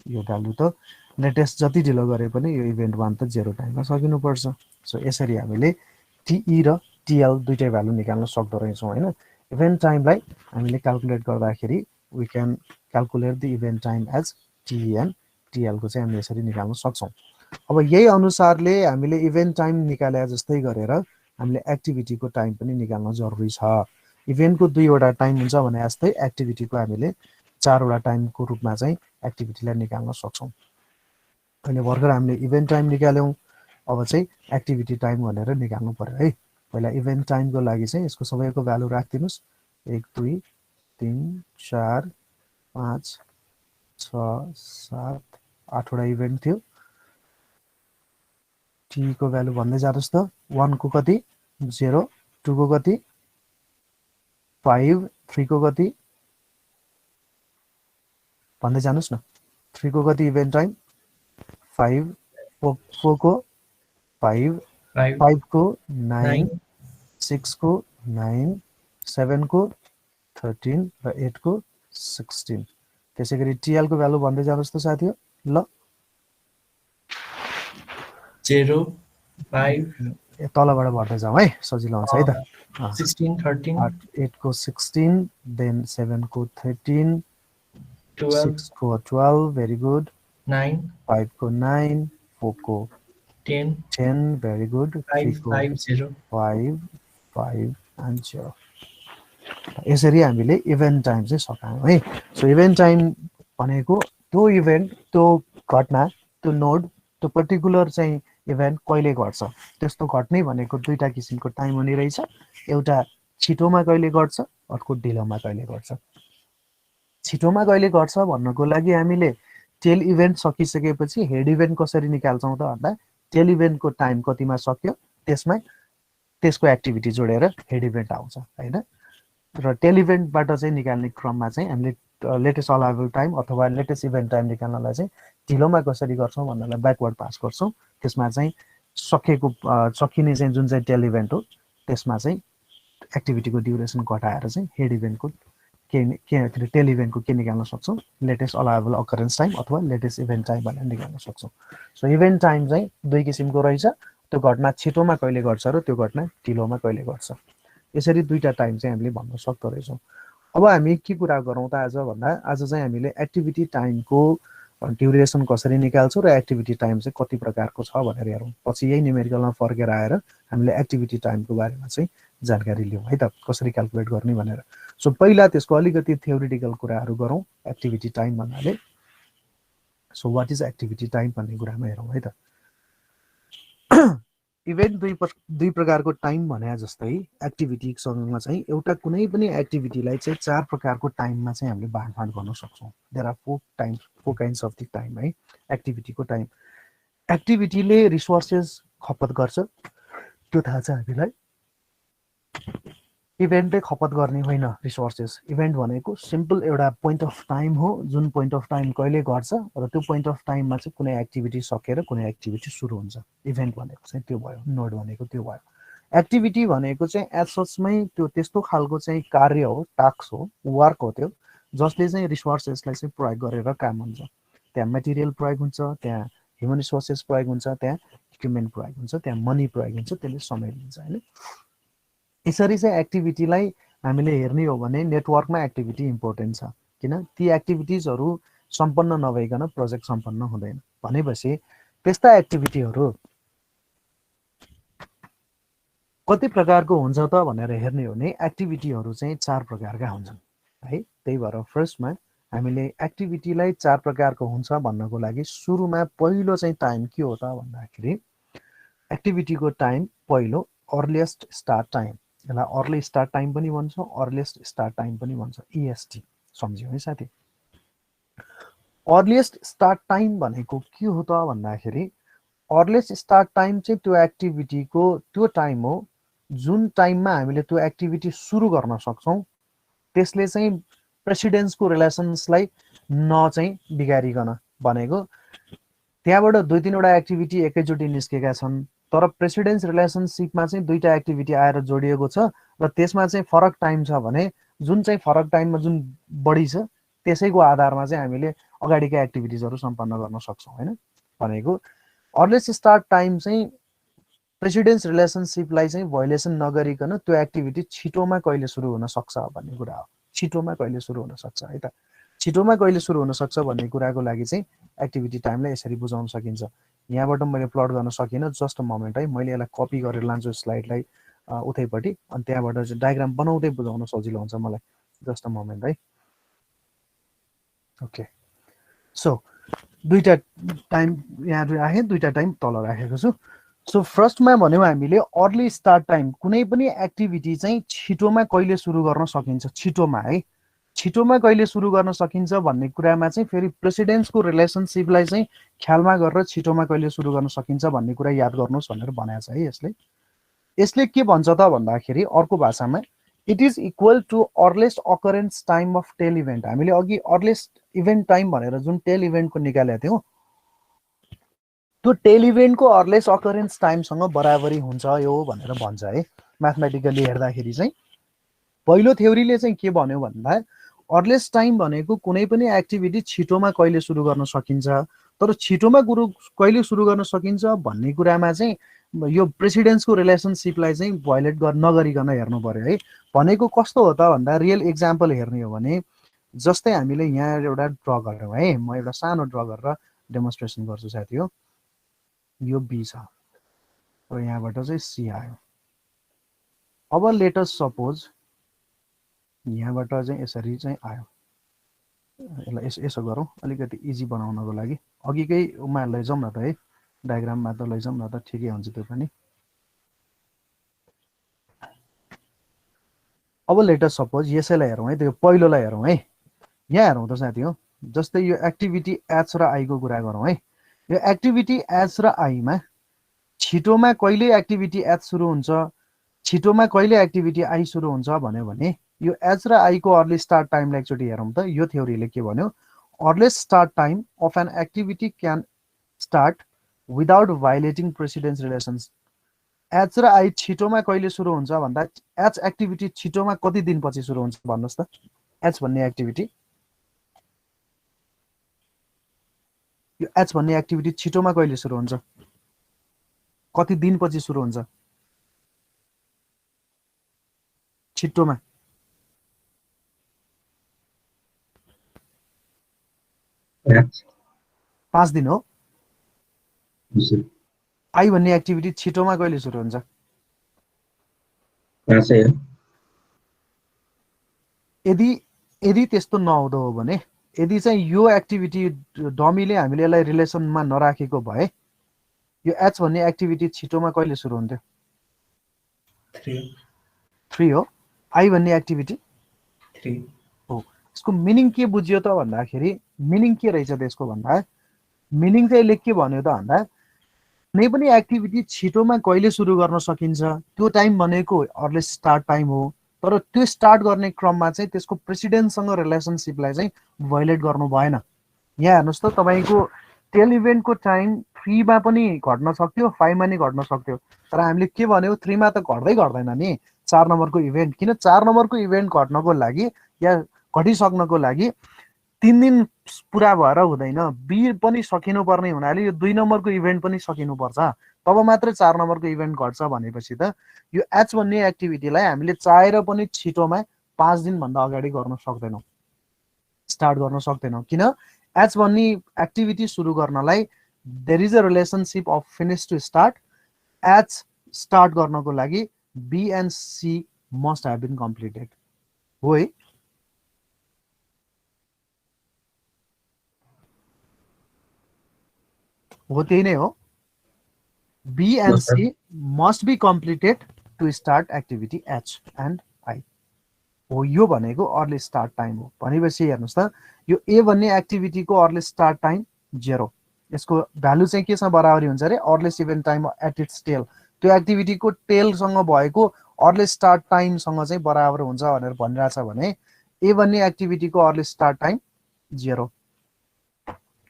यो भ्यालु त लेटेस्ट जति ढिलो गरे पनि यो इभेन्ट 1 त 0 टाइममा सकिनुपर्छ। सो यसरी हामीले टिई र टिएल दुईटै भ्यालु निकाल्न सक्दो रहेछौँ होइन। इभेन्ट टाइमलाई हामीले क्याल्कुलेट गर्दाखेरि we can calculate the event time as TN. टिएलको चाहिँ हामी यसरी निकाल्न सक्छौँ। अब यही अनुसारले हामीले इभेन्ट टाइम निकाले जस्तै गरेर हामीले एक्टिभिटीको टाइम पनि निकाल्न जरुरी छ। इभेन्टको 2वटा टाइम हुन्छ भने जस्तै एक्टिभिटीको हामीले 4वटा टाइमको रूपमा चाहिँ एक्टिभिटीलाई निकाल्न सक्छौँ। अहिले भर्खर हामीले इभेन्ट टाइम निकाल्यौँ। अब चाहिँ एक्टिभिटी टाइम भनेर निकाल्नु पर्यो है। पहिला इभेन्ट टाइमको लागि चाहिँ यसको सबैको भ्यालु राखिदिनुहोस् 1 2 3 4 5 6 7 8 वटा इभेन्ट थियो t को भ्यालु भन्दै जानुहोस् त 1 को कति 0 2 को कति 5 3 को कति भन्दै जानुहोस् न 3 को कति इभेन्ट टाइम 5 4 को 5 5 को 9 6 को 9 7 को 13 र 8 को 16 त्यसैगरी टीएल को भ्यालु भन्दै जानुहोस् त साथीहरु ल 0 5 तलबाट भर्दै जाउँ है सजिलो हुन्छ है त 16 13 8 को 16 देन 7 को 13 12 6 को 12 भेरी गुड 9 5 को 9 4 को 10 10 भेरी गुड 3 को 5 0 5 5 and 0 यसरी हामीले इभेन्ट टाइम चाहिँ सकायौं है सो इभेन्ट टाइम भनेको त्यो इभेन्ट त्यो घटना त्यो नोड त्यो पर्टिकुलर चाहिँ इभेन्ट कहिले घट्छ त्यस्तो घट्ने भनेको दुईटा किसिमको टाइम हुने रहेछ एउटा छिटोमा कहिले घट्छ अर्को ढिलोमा कहिले घट्छ छिटोमा कहिले घट्छ भन्नको लागि हामीले टेल इभेन्ट सकिसकेपछि हेड इभेन्ट कसरी निकाल्छौं त भन्दा टेल इभेन्टको टाइम कतिमा सक्यो त्यसमा त्यसको एक्टिभिटी जोडेर हेड इभेन्ट आउँछ हैन र टेल इभेन्टबाट चाहिँ निकाल्ने क्रममा चाहिँ हामीले लेटेस्ट अलाइभल टाइम अथवा लेटेस्ट इभेन्ट टाइम निकाल्नलाई चाहिँ ढिलोमा कसरी गर्छौं भन्नलाई ब्याकवर्ड पास गर्छौं त्यसमा चाहिँ सकिने चाहिँ जुन चाहिँ टेल इभेन्ट हो त्यसमा चाहिँ एक्टिभिटीको ड्युरेसन घटाएर चाहिँ हेड इभेन्टको के टेल इभेन्टको के निकाल्न सक्छौं लेटेस्ट अलाइभल अकरेन्स टाइम अथवा लेटेस्ट इभेन्ट टाइम भनेर निकाल्न सक्छौं सो इभेन्ट टाइम चाहिँ दुई किसिमको रहेछ त्यो घटना छिटोमा कहिले घट्छ र त्यो घटना ढिलोमा कहिले घट्छ यसरी दुईटा टाइम चाहिँ हामीले भन्न सक्दो रहेछौं अब हामी के कुरा गरौँ त आज भन्दा आज चाहिँ हामीले एक्टिभिटी टाइमको ड्युरेसन कसरी निकाल्छौं र एक्टिभिटी टाइम चाहिँ कति प्रकारको छ भनेर हेरौँ पछि यही न्युमेरिकलमा फर्केर आएर हामीले एक्टिभिटी टाइमको बारेमा चाहिँ जानकारी लियौं है त कसरी क्याल्कुलेट गर्ने भनेर सो पहिला त्यसको अलिकति थ्योरिटिकल कुराहरू गरौँ एक्टिभिटी टाइम भन्नाले so what is activity time भन्ने कुरामा हेरौँ है त इभेन्ट दुई प्रकारको टाइम भने जस्तै एक्टिभिटीसँग चाहिँ एउटा कुनै पनि एक्टिभिटीलाई चाहिँ चार प्रकारको टाइममा चाहिँ हामीले बाँडफाँड गर्न सक्छौं there are four kinds of the time है एक्टिभिटीको टाइम एक्टिभिटीले रिसोर्सेस खपत गर्छ त्यो थाहा छ हामीलाई इभेन्टले खपत गर्ने होइन रिसोर्सेस इभेन्ट भनेको सिम्पल एउटा पोइन्ट अफ टाइम हो जुन पोइन्ट अफ टाइम कहिले घट्छ र त्यो पोइन्ट अफ टाइममा चाहिँ कुनै एक्टिभिटी सकेर कुनै एक्टिभिटी सुरु हुन्छ इभेन्ट भनेको चाहिँ त्यो भयो नोड भनेको त्यो भयो एक्टिभिटी भनेको चाहिँ एज सचमै त्यो त्यस्तो खालको चाहिँ कार्य हो टास्क हो वर्क हो त्यो जसले चाहिँ रिसोर्सेसलाई चाहिँ प्रयोग गरेर काम हुन्छ त्यहाँ मटेरियल प्रयोग हुन्छ त्यहाँ ह्युमन रिसोर्सेस प्रयोग हुन्छ त्यहाँ इक्विपमेन्ट प्रयोग हुन्छ त्यहाँ मनी प्रयोग हुन्छ त्यसले समय लिन्छ हैन यसरी चाहिँ एक्टिभिटीलाई हामीले हेर्ने हो भने नेटवर्कमा एक्टिभिटी इम्पोर्टेन्ट छ किन ती एक्टिभिटिजहरू सम्पन्न नभइकन प्रोजेक्ट सम्पन्न हुँदैन भनेपछि त्यस्ता एक्टिभिटीहरू कति प्रकारको हुन्छ त भनेर हेर्ने हो भने एक्टिभिटीहरू चाहिँ चार प्रकारका हुन्छन् है त्यही भएर फर्स्टमा हामीले एक्टिभिटीलाई चार प्रकारको हुन्छ भन्नको लागि सुरुमा पहिलो चाहिँ टाइम के हो त भन्दाखेरि एक्टिभिटीको टाइम पहिलो अर्लिएस्ट स्टार्ट टाइम यसलाई अर्ली स्टार्ट टाइम पनि भन्छ अर्लिएस्ट स्टार्ट टाइम पनि भन्छ EST सम्झियो है साथी अर्लिएस्ट स्टार्ट टाइम भनेको के हो त भन्दाखेरि अर्लिएस्ट स्टार्ट टाइम चाहिँ त्यो एक्टिभिटीको त्यो टाइम हो जुन टाइममा हामीले त्यो एक्टिभिटी सुरु गर्न सक्छौं त्यसले चाहिँ प्रेसिडेन्सको रिलेसन्सलाई चाहिँ बिगारिकन भनेको त्यहाँबाट दुई तीनवटा एक्टिभिटी एकैचोटी निस्केका छन् तर प्रेसिडेन्स रिलेसनशिपमा चाहिँ दुईटा एक्टिभिटी आएर जोडिएको छ र त्यसमा चाहिँ फरक टाइम छ भने जुन चाहिँ फरक टाइममा जुन बढी छ त्यसैको आधारमा चाहिँ हामीले अगाडिका एक्टिभिटिजहरू सम्पन्न गर्न सक्छौं हैन भनेको अर्लिएस्ट स्टार्ट टाइम चाहिँ प्रेसिडेन्स रिलेसनशिपलाई चाहिँ भायोलेसन नगरिकन त्यो एक्टिभिटी छिटोमा कहिले सुरु हुन सक्छ भन्ने कुरा हो छिटोमा कहिले सुरु हुन सक्छ है त छिटोमा कहिले सुरु हुन सक्छ भन्ने कुराको लागि चाहिँ एक्टिभिटी टाइमलाई यसरी बुझाउन सकिन्छ यहाँबाट मैले प्लट गर्न सकिन जस्ट अ मोमेन्ट है मैले यसलाई कपी गरेर लान्छु स्लाइडलाई उतैपट्टि अनि त्यहाँबाट चाहिँ डायग्राम बनाउँदै बुझाउन सजिलो हुन्छ मलाई जस्ट अ मोमेन्ट है ओके सो दुईटा टाइम यहाँ राखेँ दुईटा टाइम तल राखेको छु सो फर्स्टमा भन्यौ हामीले अर्ली स्टार्ट टाइम कुनै पनि एक्टिभिटी चाहिँ छिटोमा कहिले सुरु गर्न सकिन्छ छिटोमा है छिटोमा कहिले सुरु गर्न सकिन्छ भन्ने कुरामा चाहिँ फेरि प्रेसिडेन्ट्सको रिलेसनसिपलाई चाहिँ ख्यालमा गरेर छिटोमा कहिले सुरु गर्न सकिन्छ भन्ने कुरा याद गर्नुहोस् भनेर भनेको छ है यसले। यसले के भन्छ त भन्दाखेरि अर्को भाषामा it is equal to earliest occurrence time of tail event. हामीले अघि अर्लेस्ट इभेन्ट टाइम भनेर जुन टेल इभेन्टको निकालेका थियौँ त्यो टेल इभेन्टको अर्लेस्ट अकरेन्स टाइमसँग बराबरी हुन्छ यो भनेर भन्छ है म्याथमेटिकली हेर्दाखेरि चाहिँ। पहिलो थ्योरीले चाहिँ के भन्यो भन्दा अर्लेस्ट टाइम भनेको कुनै पनि एक्टिभिटी छिटोमा कहिले सुरु गर्न सकिन्छ, तर छिटोमा कहिले सुरु गर्न सकिन्छ भन्ने कुरामा चाहिँ यो प्रेसिडेन्ट्सको रिलेसनसिपलाई चाहिँ भयोलेट नगरिकन हेर्नु पर्यो है। भनेको कस्तो हो त भन्दा रियल इक्जाम्पल हेर्ने हो भने जस्तै हामीले यहाँ एउटा ड्र गरौँ है। म एउटा सानो ड्र गरेर डेमोन्स्ट्रेसन गर्छु साथी हो। यो बी छ र यहाँबाट चाहिँ सी आयो। अब लेटस सपोज यहाँबाट चाहिँ यसरी चाहिँ आयो। यसलाई यसो गरौँ अलिकति इजी बनाउनको लागि। अघिकै उमा लैजाउँ न त है, डायग्राममा त लैजाउँ न त, ठिकै हुन्छ त्यो पनि। अब लेटस सपोज यसैलाई हेरौँ है, त्यो पहिलोलाई हेरौँ है। यहाँ हेरौँ त साथी हो, जस्तै यो एक्टिभिटी एच र आईको कुरा गरौँ है। यो एक्टिभिटी एच र आईमा छिटोमा कहिले एक्टिभिटी एच सुरु हुन्छ, छिटोमा कहिले एक्टिभिटी आई सुरु हुन्छ भन्यो भने यो एच र आई को अर्ली स्टार्ट टाइमलाई एकचोटि हेरौँ त। यो थ्योरीले के भन्यो, earliest start time of an activity can start without violating precedence relations. H र आई छिटोमा कहिले सुरु हुन्छ भन्दा एच एक्टिभिटी छिटोमा कति दिनपछि सुरु हुन्छ भन्नुहोस् त। एच भन्ने एक्टिभिटी, यो एच भन्ने एक्टिभिटी छिटोमा कहिले सुरु हुन्छ, कति दिनपछि सुरु हुन्छ छिटोमा? Yes. 5 दिन हो। आई भन्ने एक्टिभिटी छिटोमा कहिले सुरु हुन्छ? यदि त्यस्तो नहुँदो हो भने, यदि चाहिँ यो एक्टिभिटी डमीले हामीले यसलाई रिलेसनमा नराखेको भए यो एच भन्ने एक्टिभिटी छिटोमा कहिले सुरु हुन्थ्यो? 3 हो। आई भन्ने एक्टिभिटी 3 हो। यसको मिनिङ के बुझ्यो त भन्दाखेरि, मिनिङ के रहेछ त्यसको भन्दा, मिनिङ चाहिँ यसले के भन्यो त भन्दा कुनै पनि एक्टिभिटी छिटोमा कहिले सुरु गर्न सकिन्छ त्यो टाइम भनेको अर्लिएस्ट स्टार्ट टाइम हो, तर त्यो स्टार्ट गर्ने क्रममा चाहिँ त्यसको प्रेसिडेन्टसँग रिलेसनसिपलाई चाहिँ भयोलेट गर्नु भएन। यहाँ हेर्नुहोस् त, तपाईँको टेल इभेन्टको टाइम 3 मा पनि घट्न सक्थ्यो, 5 मा नि घट्न सक्थ्यो, तर हामीले के भन्यो 3 मा त घट्दैन नि 4 नम्बरको इभेन्ट। किन 4 नम्बरको इभेन्ट घट्नको लागि या घटिसक्नको लागि 3 दिन पुरा भएर हुँदैन, बी पनि सकिनुपर्ने हुनाले यो 2 नम्बरको इभेन्ट पनि सकिनुपर्छ, तब मात्रै 4 नम्बरको इभेन्ट घट्छ। भनेपछि त यो एच भन्ने एक्टिभिटीलाई हामीले चाहेर पनि छिटोमा 5 दिनभन्दा अगाडि गर्न सक्दैनौँ, स्टार्ट गर्न सक्दैनौँ। किन? एच भन्ने एक्टिभिटी सुरु गर्नलाई there is a relationship of finish to start. H start गर्नको लागि B and C must have been completed हो है। हो त्यही नै हो। B and C must be completed to start activity H and I हो। यो भनेको अर्ली स्टार्ट टाइम हो। भनेपछि हेर्नुहोस् त, यो ए भन्ने एक्टिभिटीको अर्ली स्टार्ट टाइम 0, यसको भ्यालु चाहिँ केसँग बराबरी हुन्छ अरे, earliest event time at its tail. त्यो एक्टिभिटीको टेलसँग भएको अर्ली स्टार्ट टाइमसँग चाहिँ बराबर हुन्छ भनेर भनिरहेछ भने ए भन्ने एक्टिभिटीको अर्ली स्टार्ट टाइम 0,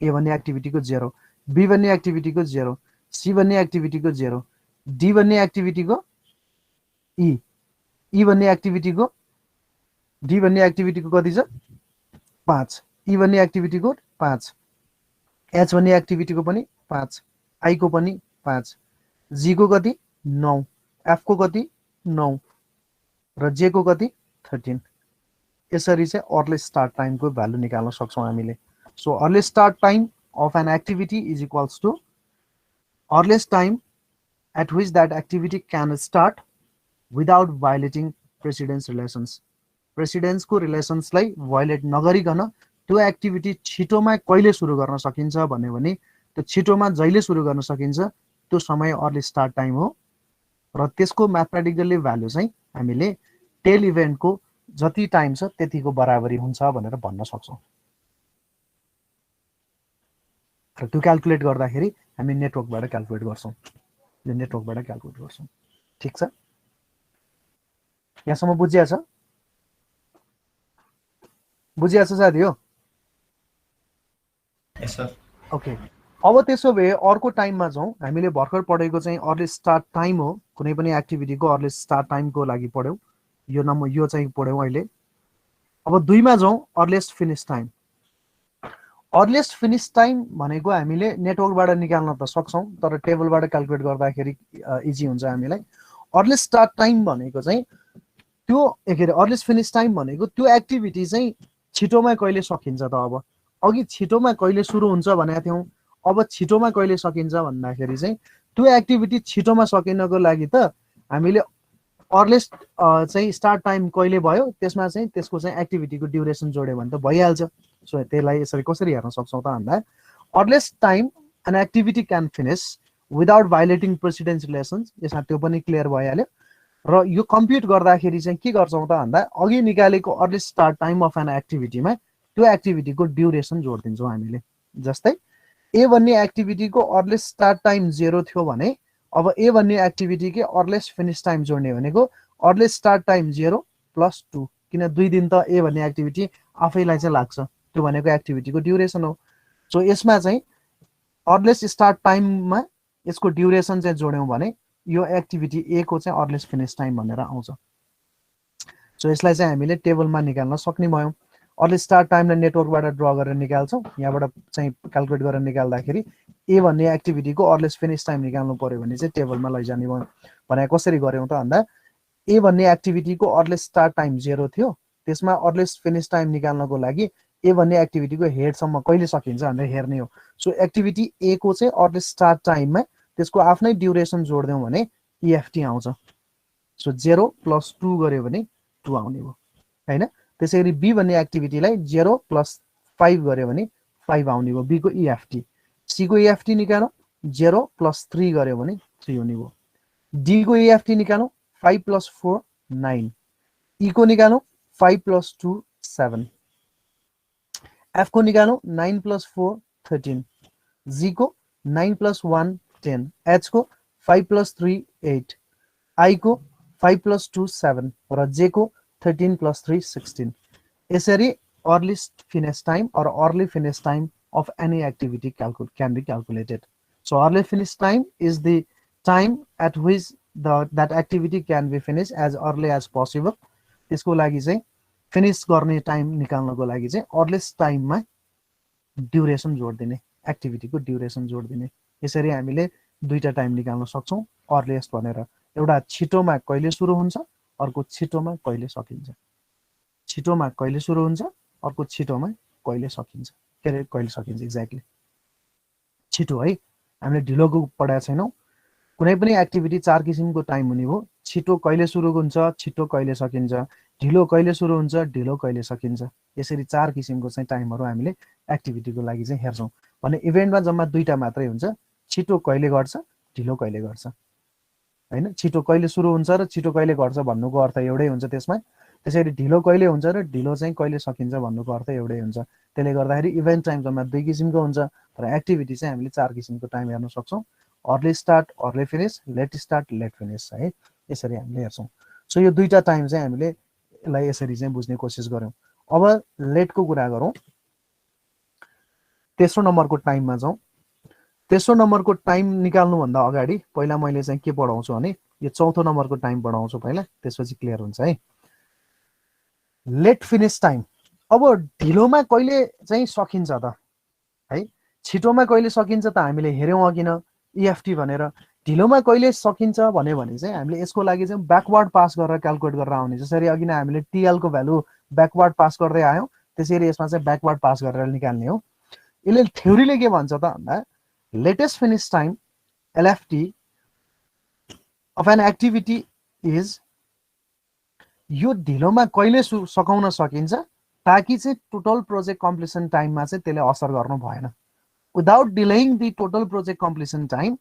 ए भन्ने एक्टिभिटीको 0, बी भन्ने एक्टिभिटीको 0, सी भन्ने एक्टिभिटीको 0, डी भन्ने एक्टिभिटीको ई, ई भन्ने एक्टिभिटीको, डी भन्ने एक्टिभिटीको कति छ 5, ई भन्ने एक्टिभिटीको 5, एच भन्ने एक्टिभिटीको पनि 5, आई को पनि 5, जी को कति 9, एफ को कति 9 र जे को कति 13। यसरी चाहिँ अर्लिएस्ट स्टार्ट टाइमको भ्यालु निकाल्न सक्छौँ हामीले। So earliest start time of an activity is equals to earliest time at which that activity can start without violating precedence relations. Precedence को relations लाई violate नगरिकन त्यो एक्टिभिटी छिटोमा कहिले सुरु गर्न सकिन्छ भन्यो भने त्यो छिटोमा जहिले सुरु गर्न सकिन्छ त्यो समय अर्ली स्टार्ट टाइम हो। र त्यसको म्याथमेटिकली भ्यालु चाहिँ हामीले टेल इभेन्टको जति टाइम छ त्यतिको बराबरी हुन्छ भनेर भन्न सक्छौँ। र त्यो क्याल्कुलेट गर्दाखेरि हामी नेटवर्कबाट क्याल्कुलेट गर्छौँ, यो नेटवर्कबाट क्याल्कुलेट गर्छौँ। ठिक छ, यहाँसम्म बुझिया छ? बुझिया छ साथी हो? यस सर। ओके, अब त्यसो भए अर्को टाइममा जाउँ। हामीले भर्खर पढेको चाहिँ अर्ली स्टार्ट टाइम हो, कुनै पनि एक्टिभिटीको अर्ली स्टार्ट टाइमको लागि पढ्यौँ, यो नम्बर यो चाहिँ पढ्यौँ अहिले। अब 2 मा जाउँ, earliest finish time. Earliest finish time भनेको हामीले नेटवर्कबाट निकाल्न त सक्छौँ, तर टेबलबाट क्याल्कुलेट गर्दाखेरि इजी हुन्छ हामीलाई। अर्लिएस्ट स्टार्ट टाइम भनेको चाहिँ त्यो के अरे अर्लिएस्ट फिनिस टाइम भनेको त्यो एक्टिभिटी चाहिँ छिटोमा कहिले सकिन्छ त। अब अघि छिटोमा कहिले सुरु हुन्छ भनेको थियौँ, अब छिटोमा कहिले सकिन्छ भन्दाखेरि चाहिँ त्यो एक्टिभिटी छिटोमा सकिनको लागि त हामीले अर्लिएस्ट चाहिँ स्टार्ट टाइम कहिले भयो त्यसमा चाहिँ त्यसको चाहिँ एक्टिभिटीको ड्युरेसन जोड्यो भने त भइहाल्छ। सो त्यसलाई यसरी कसरी हेर्न सक्छौँ त भन्दा earliest time an activity can finish without violating precedence relations, यसमा त्यो पनि क्लियर भइहाल्यो। र यो कम्प्युट गर्दाखेरि चाहिँ के गर्छौँ त भन्दा अघि निकालेको earliest start time of an एक्टिभिटीमा त्यो एक्टिभिटीको ड्युरेसन जोडिदिन्छौँ हामीले। जस्तै ए भन्ने एक्टिभिटीको अर्लिएस्ट स्टार्ट टाइम 0 थियो भने अब ए भन्ने एक्टिभिटीकै अर्लिएस्ट फिनिस टाइम जोड्ने भनेको अर्लिएस्ट स्टार्ट टाइम 0 + 2, किन 2 दिन त ए भन्ने एक्टिभिटी आफैलाई चाहिँ लाग्छ, त्यो भनेको एक्टिभिटीको ड्युरेसन हो। सो यसमा चाहिँ अर्लिएस्ट स्टार्ट टाइममा यसको ड्युरेसन चाहिँ जोड्यौँ भने यो एक्टिभिटी ए को चाहिँ अर्लिएस्ट फिनिस टाइम भनेर आउँछ। सो यसलाई चाहिँ हामीले टेबलमा निकाल्न सक्ने भयौँ। अर्लिएस्ट स्टार्ट टाइमलाई नेटवर्कबाट ड्र गरेर निकाल्छौँ, यहाँबाट चाहिँ क्याल्कुलेट गरेर निकाल्दाखेरि ए भन्ने एक्टिभिटीको अर्लिएस्ट फिनिस टाइम निकाल्नु पर्यो भने चाहिँ टेबलमा लैजाने भयो। भने कसरी गऱ्यौँ त भन्दा ए भन्ने एक्टिभिटीको अर्लिएस्ट स्टार्ट टाइम 0 थियो, त्यसमा अर्लिएस्ट फिनिस टाइम निकाल्नको लागि ए भन्ने एक्टिभिटीको हेडसम्म कहिले सकिन्छ भनेर हेर्ने हो। सो एक्टिभिटी ए को चाहिँ अर्लिएस्ट स्टार्ट टाइममा त्यसको आफ्नै ड्युरेसन जोड्यौँ भने इएफटी आउँछ। सो 0 + 2 गऱ्यो भने 2 आउने भयो हैन। त्यसै गरी बी भन्ने एक्टिभिटीलाई 0 + 5 गऱ्यो भने 5 आउने भयो, बी को इएफटी। सी को इएफटी निकालौँ, 0 + 3 गऱ्यो भने 3 हुने भयो। डी को इएफटी निकालौँ, 5 + 4 9। ई को निकालौँ, 5 + 2 7। एफ को निकालौँ, 9 + 4 13। जी को 9 + 1 10। एच को 5 + 3 8। आई को 5 + 2 7 र जे को 13 + 3 16। यसरी earliest finish time or early finish time of any activity can be calculated. So early finish time is the time at which that activity can be finished as early as possible. त्यसको लागि चाहिँ finish गर्ने time निकाल्नको लागि चाहिँ earliest टाइममा duration जोड्दिने, एक्टिभिटीको duration जोड्दिने। यसरी हामीले दुईटा टाइम निकाल्न सक्छौँ अर्लिएस्ट भनेर। एउटा छिटोमा कहिले सुरु हुन्छ, अर्को छिटोमा कहिले सकिन्छ। छिटोमा कहिले सुरु हुन्छ, अर्को छिटोमा कहिले सकिन्छ, के अरे कहिले सकिन्छ एक्ज्याक्टली छिटो है। हामीले ढिलोको पढाएको छैनौँ। कुनै पनि एक्टिभिटी 4 किसिमको टाइम हुने भयो। छिटो कहिले सुरु हुन्छ, छिटो कहिले सकिन्छ, ढिलो कहिले सुरु हुन्छ, ढिलो कहिले सकिन्छ। यसरी 4 किसिमको चाहिँ टाइमहरू हामीले एक्टिभिटीको लागि चाहिँ हेर्छौँ। भने इभेन्टमा जम्मा 2टा मात्रै हुन्छ, छिटो कहिले गर्छ, ढिलो कहिले गर्छ हैन। छिटो कहिले सुरु हुन्छ र छिटो कहिले गर्छ भन्नुको अर्थ एउटै हुन्छ त्यसमा। त्यसरी ढिलो कहिले हुन्छ र ढिलो चाहिँ कहिले सकिन्छ भन्नुको अर्थ एउटै हुन्छ। त्यसले गर्दाखेरि इभेन्ट टाइम जम्मा 2 किसिमको हुन्छ, तर एक्टिभिटी चाहिँ हामीले 4 किसिमको टाइम हेर्न सक्छौँ। Early start, early finish, late start, late finish है। यसरी हामीले हेर्छौँ। सो यो दुईटा टाइम चाहिँ हामीले यसलाई यसरी चाहिँ बुझ्ने कोसिस गरौँ। अब लेटको कुरा गरौँ। तेस्रो नम्बरको टाइममा जाउँ। तेस्रो नम्बरको टाइम निकाल्नुभन्दा अगाडि पहिला मैले चाहिँ के पढाउँछु भने यो चौथो नम्बरको टाइम पढाउँछु पहिला, त्यसपछि क्लियर हुन्छ है। Late finish time. अब ढिलोमा कहिले चाहिँ सकिन्छ त है, छिटोमा कहिले सकिन्छ त हामीले हेर्यौँ अघि न इएफटी भनेर। ढिलोमा कहिले सकिन्छ भन्यो भने चाहिँ हामीले यसको लागि चाहिँ ब्याकवर्ड पास गरेर क्याल्कुलेट गरेर आउने। जसरी अघि नै हामीले टिएलको भ्यालु ब्याकवर्ड पास गर्दै आयौँ, त्यसरी यसमा चाहिँ ब्याकवर्ड पास गरेर निकाल्ने हो। यसले थ्योरीले के भन्छ त भन्दा latest finish time LFT of an activity is, यो ढिलोमा कहिले सकाउन सकिन्छ ताकि चाहिँ टोटल प्रोजेक्ट कम्प्लिसन टाइममा चाहिँ त्यसले असर गर्नु भएन। Without delaying the total project completion time,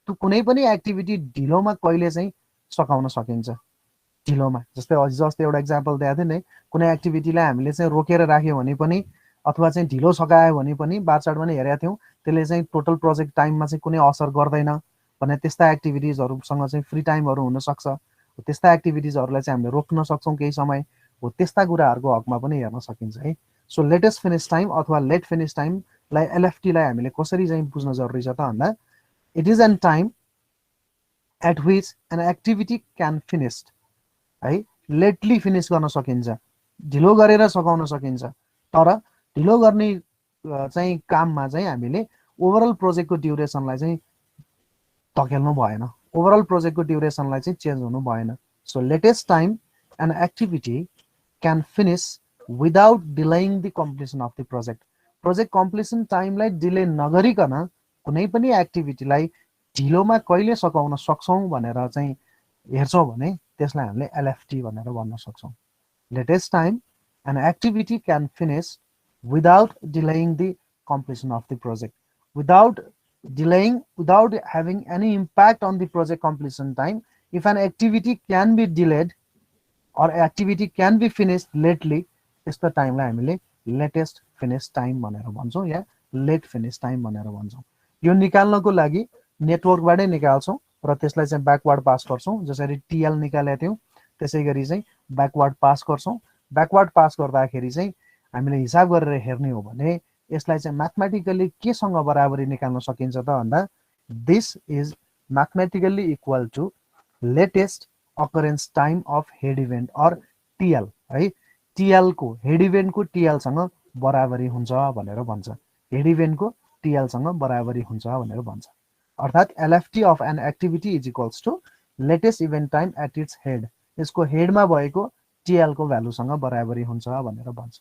त्यो कुनै पनि एक्टिभिटी ढिलोमा कहिले चाहिँ सकाउन सकिन्छ। ढिलोमा। जस्तै अझ जस्तै एउटा इक्जाम्पल दिएको थिएँ नि, कुनै एक्टिभिटीलाई हामीले चाहिँ रोकेर राख्यो भने पनि अथवा चाहिँ ढिलो सकायो भने पनि बार चार्टमा नै हेरेका थियौँ, त्यसले चाहिँ टोटल प्रोजेक्ट टाइममा चाहिँ कुनै असर गर्दैन भने त्यस्ता एक्टिभिटिजहरूसँग चाहिँ फ्री टाइमहरू हुनसक्छ। त्यस्ता एक्टिभिटिजहरूलाई चाहिँ हामीले रोक्न सक्छौँ केही समय हो, त्यस्ता कुराहरूको हकमा पनि हेर्न सकिन्छ है। सो लेटेस्ट फिनिस टाइम अथवा लेट फिनिस टाइमलाई एलएफटीलाई हामीले कसरी चाहिँ बुझ्न जरुरी छ त भन्दा it is an time at which an activity can finished है, लेटली फिनिस गर्न सकिन्छ, ढिलो गरेर सकाउन सकिन्छ। तर ढिलो गर्ने चाहिँ काममा चाहिँ हामीले ओभरअल प्रोजेक्टको ड्युरेसनलाई चाहिँ धकेल्नु भएन, ओभरअल प्रोजेक्टको ड्युरेसनलाई चाहिँ चेन्ज हुनु भएन। So latest time an activity can finish without delaying the completion of the project. Project completion टाइमलाई डिले नगरिकन कुनै पनि एक्टिभिटीलाई ढिलोमा कहिले सकाउन सक्छौँ भनेर चाहिँ हेर्छौँ भने त्यसलाई हामीले एलएफटी भनेर भन्न सक्छौँ। Latest time an activity can finish without delaying the completion of the project, without delaying, without having any impact on the project completion time. If an activity can be delayed or activity can be finished lately, त्यस्तो टाइमलाई हामीले latest finish time भनेर भन्छौँ या late finish time भनेर भन्छौँ। यो निकाल्नको लागि नेटवर्कबाटै निकाल्छौँ र त्यसलाई चाहिँ ब्याकवर्ड पास गर्छौँ। जसरी टिएल निकालेका थियौँ त्यसै गरी चाहिँ ब्याकवर्ड पास गर्छौँ। ब्याकवर्ड पास गर्दाखेरि चाहिँ हामीले हिसाब गरेर हेर्ने हो भने यसलाई चाहिँ म्याथमेटिकल्ली केसँग बराबरी निकाल्न सकिन्छ त भन्दा this is mathematically equal to latest occurrence time of head event or TL है। टिएलको हेड इभेन्टको टिएलसँग बराबरी हुन्छ भनेर भन्छ, हेड इभेन्टको टिएलसँग बराबरी हुन्छ भनेर भन्छ। अर्थात् LFT of an activity is equals to latest event time at its head, यसको हेडमा भएको टिएलको भ्यालुसँग बराबरी हुन्छ भनेर भन्छ।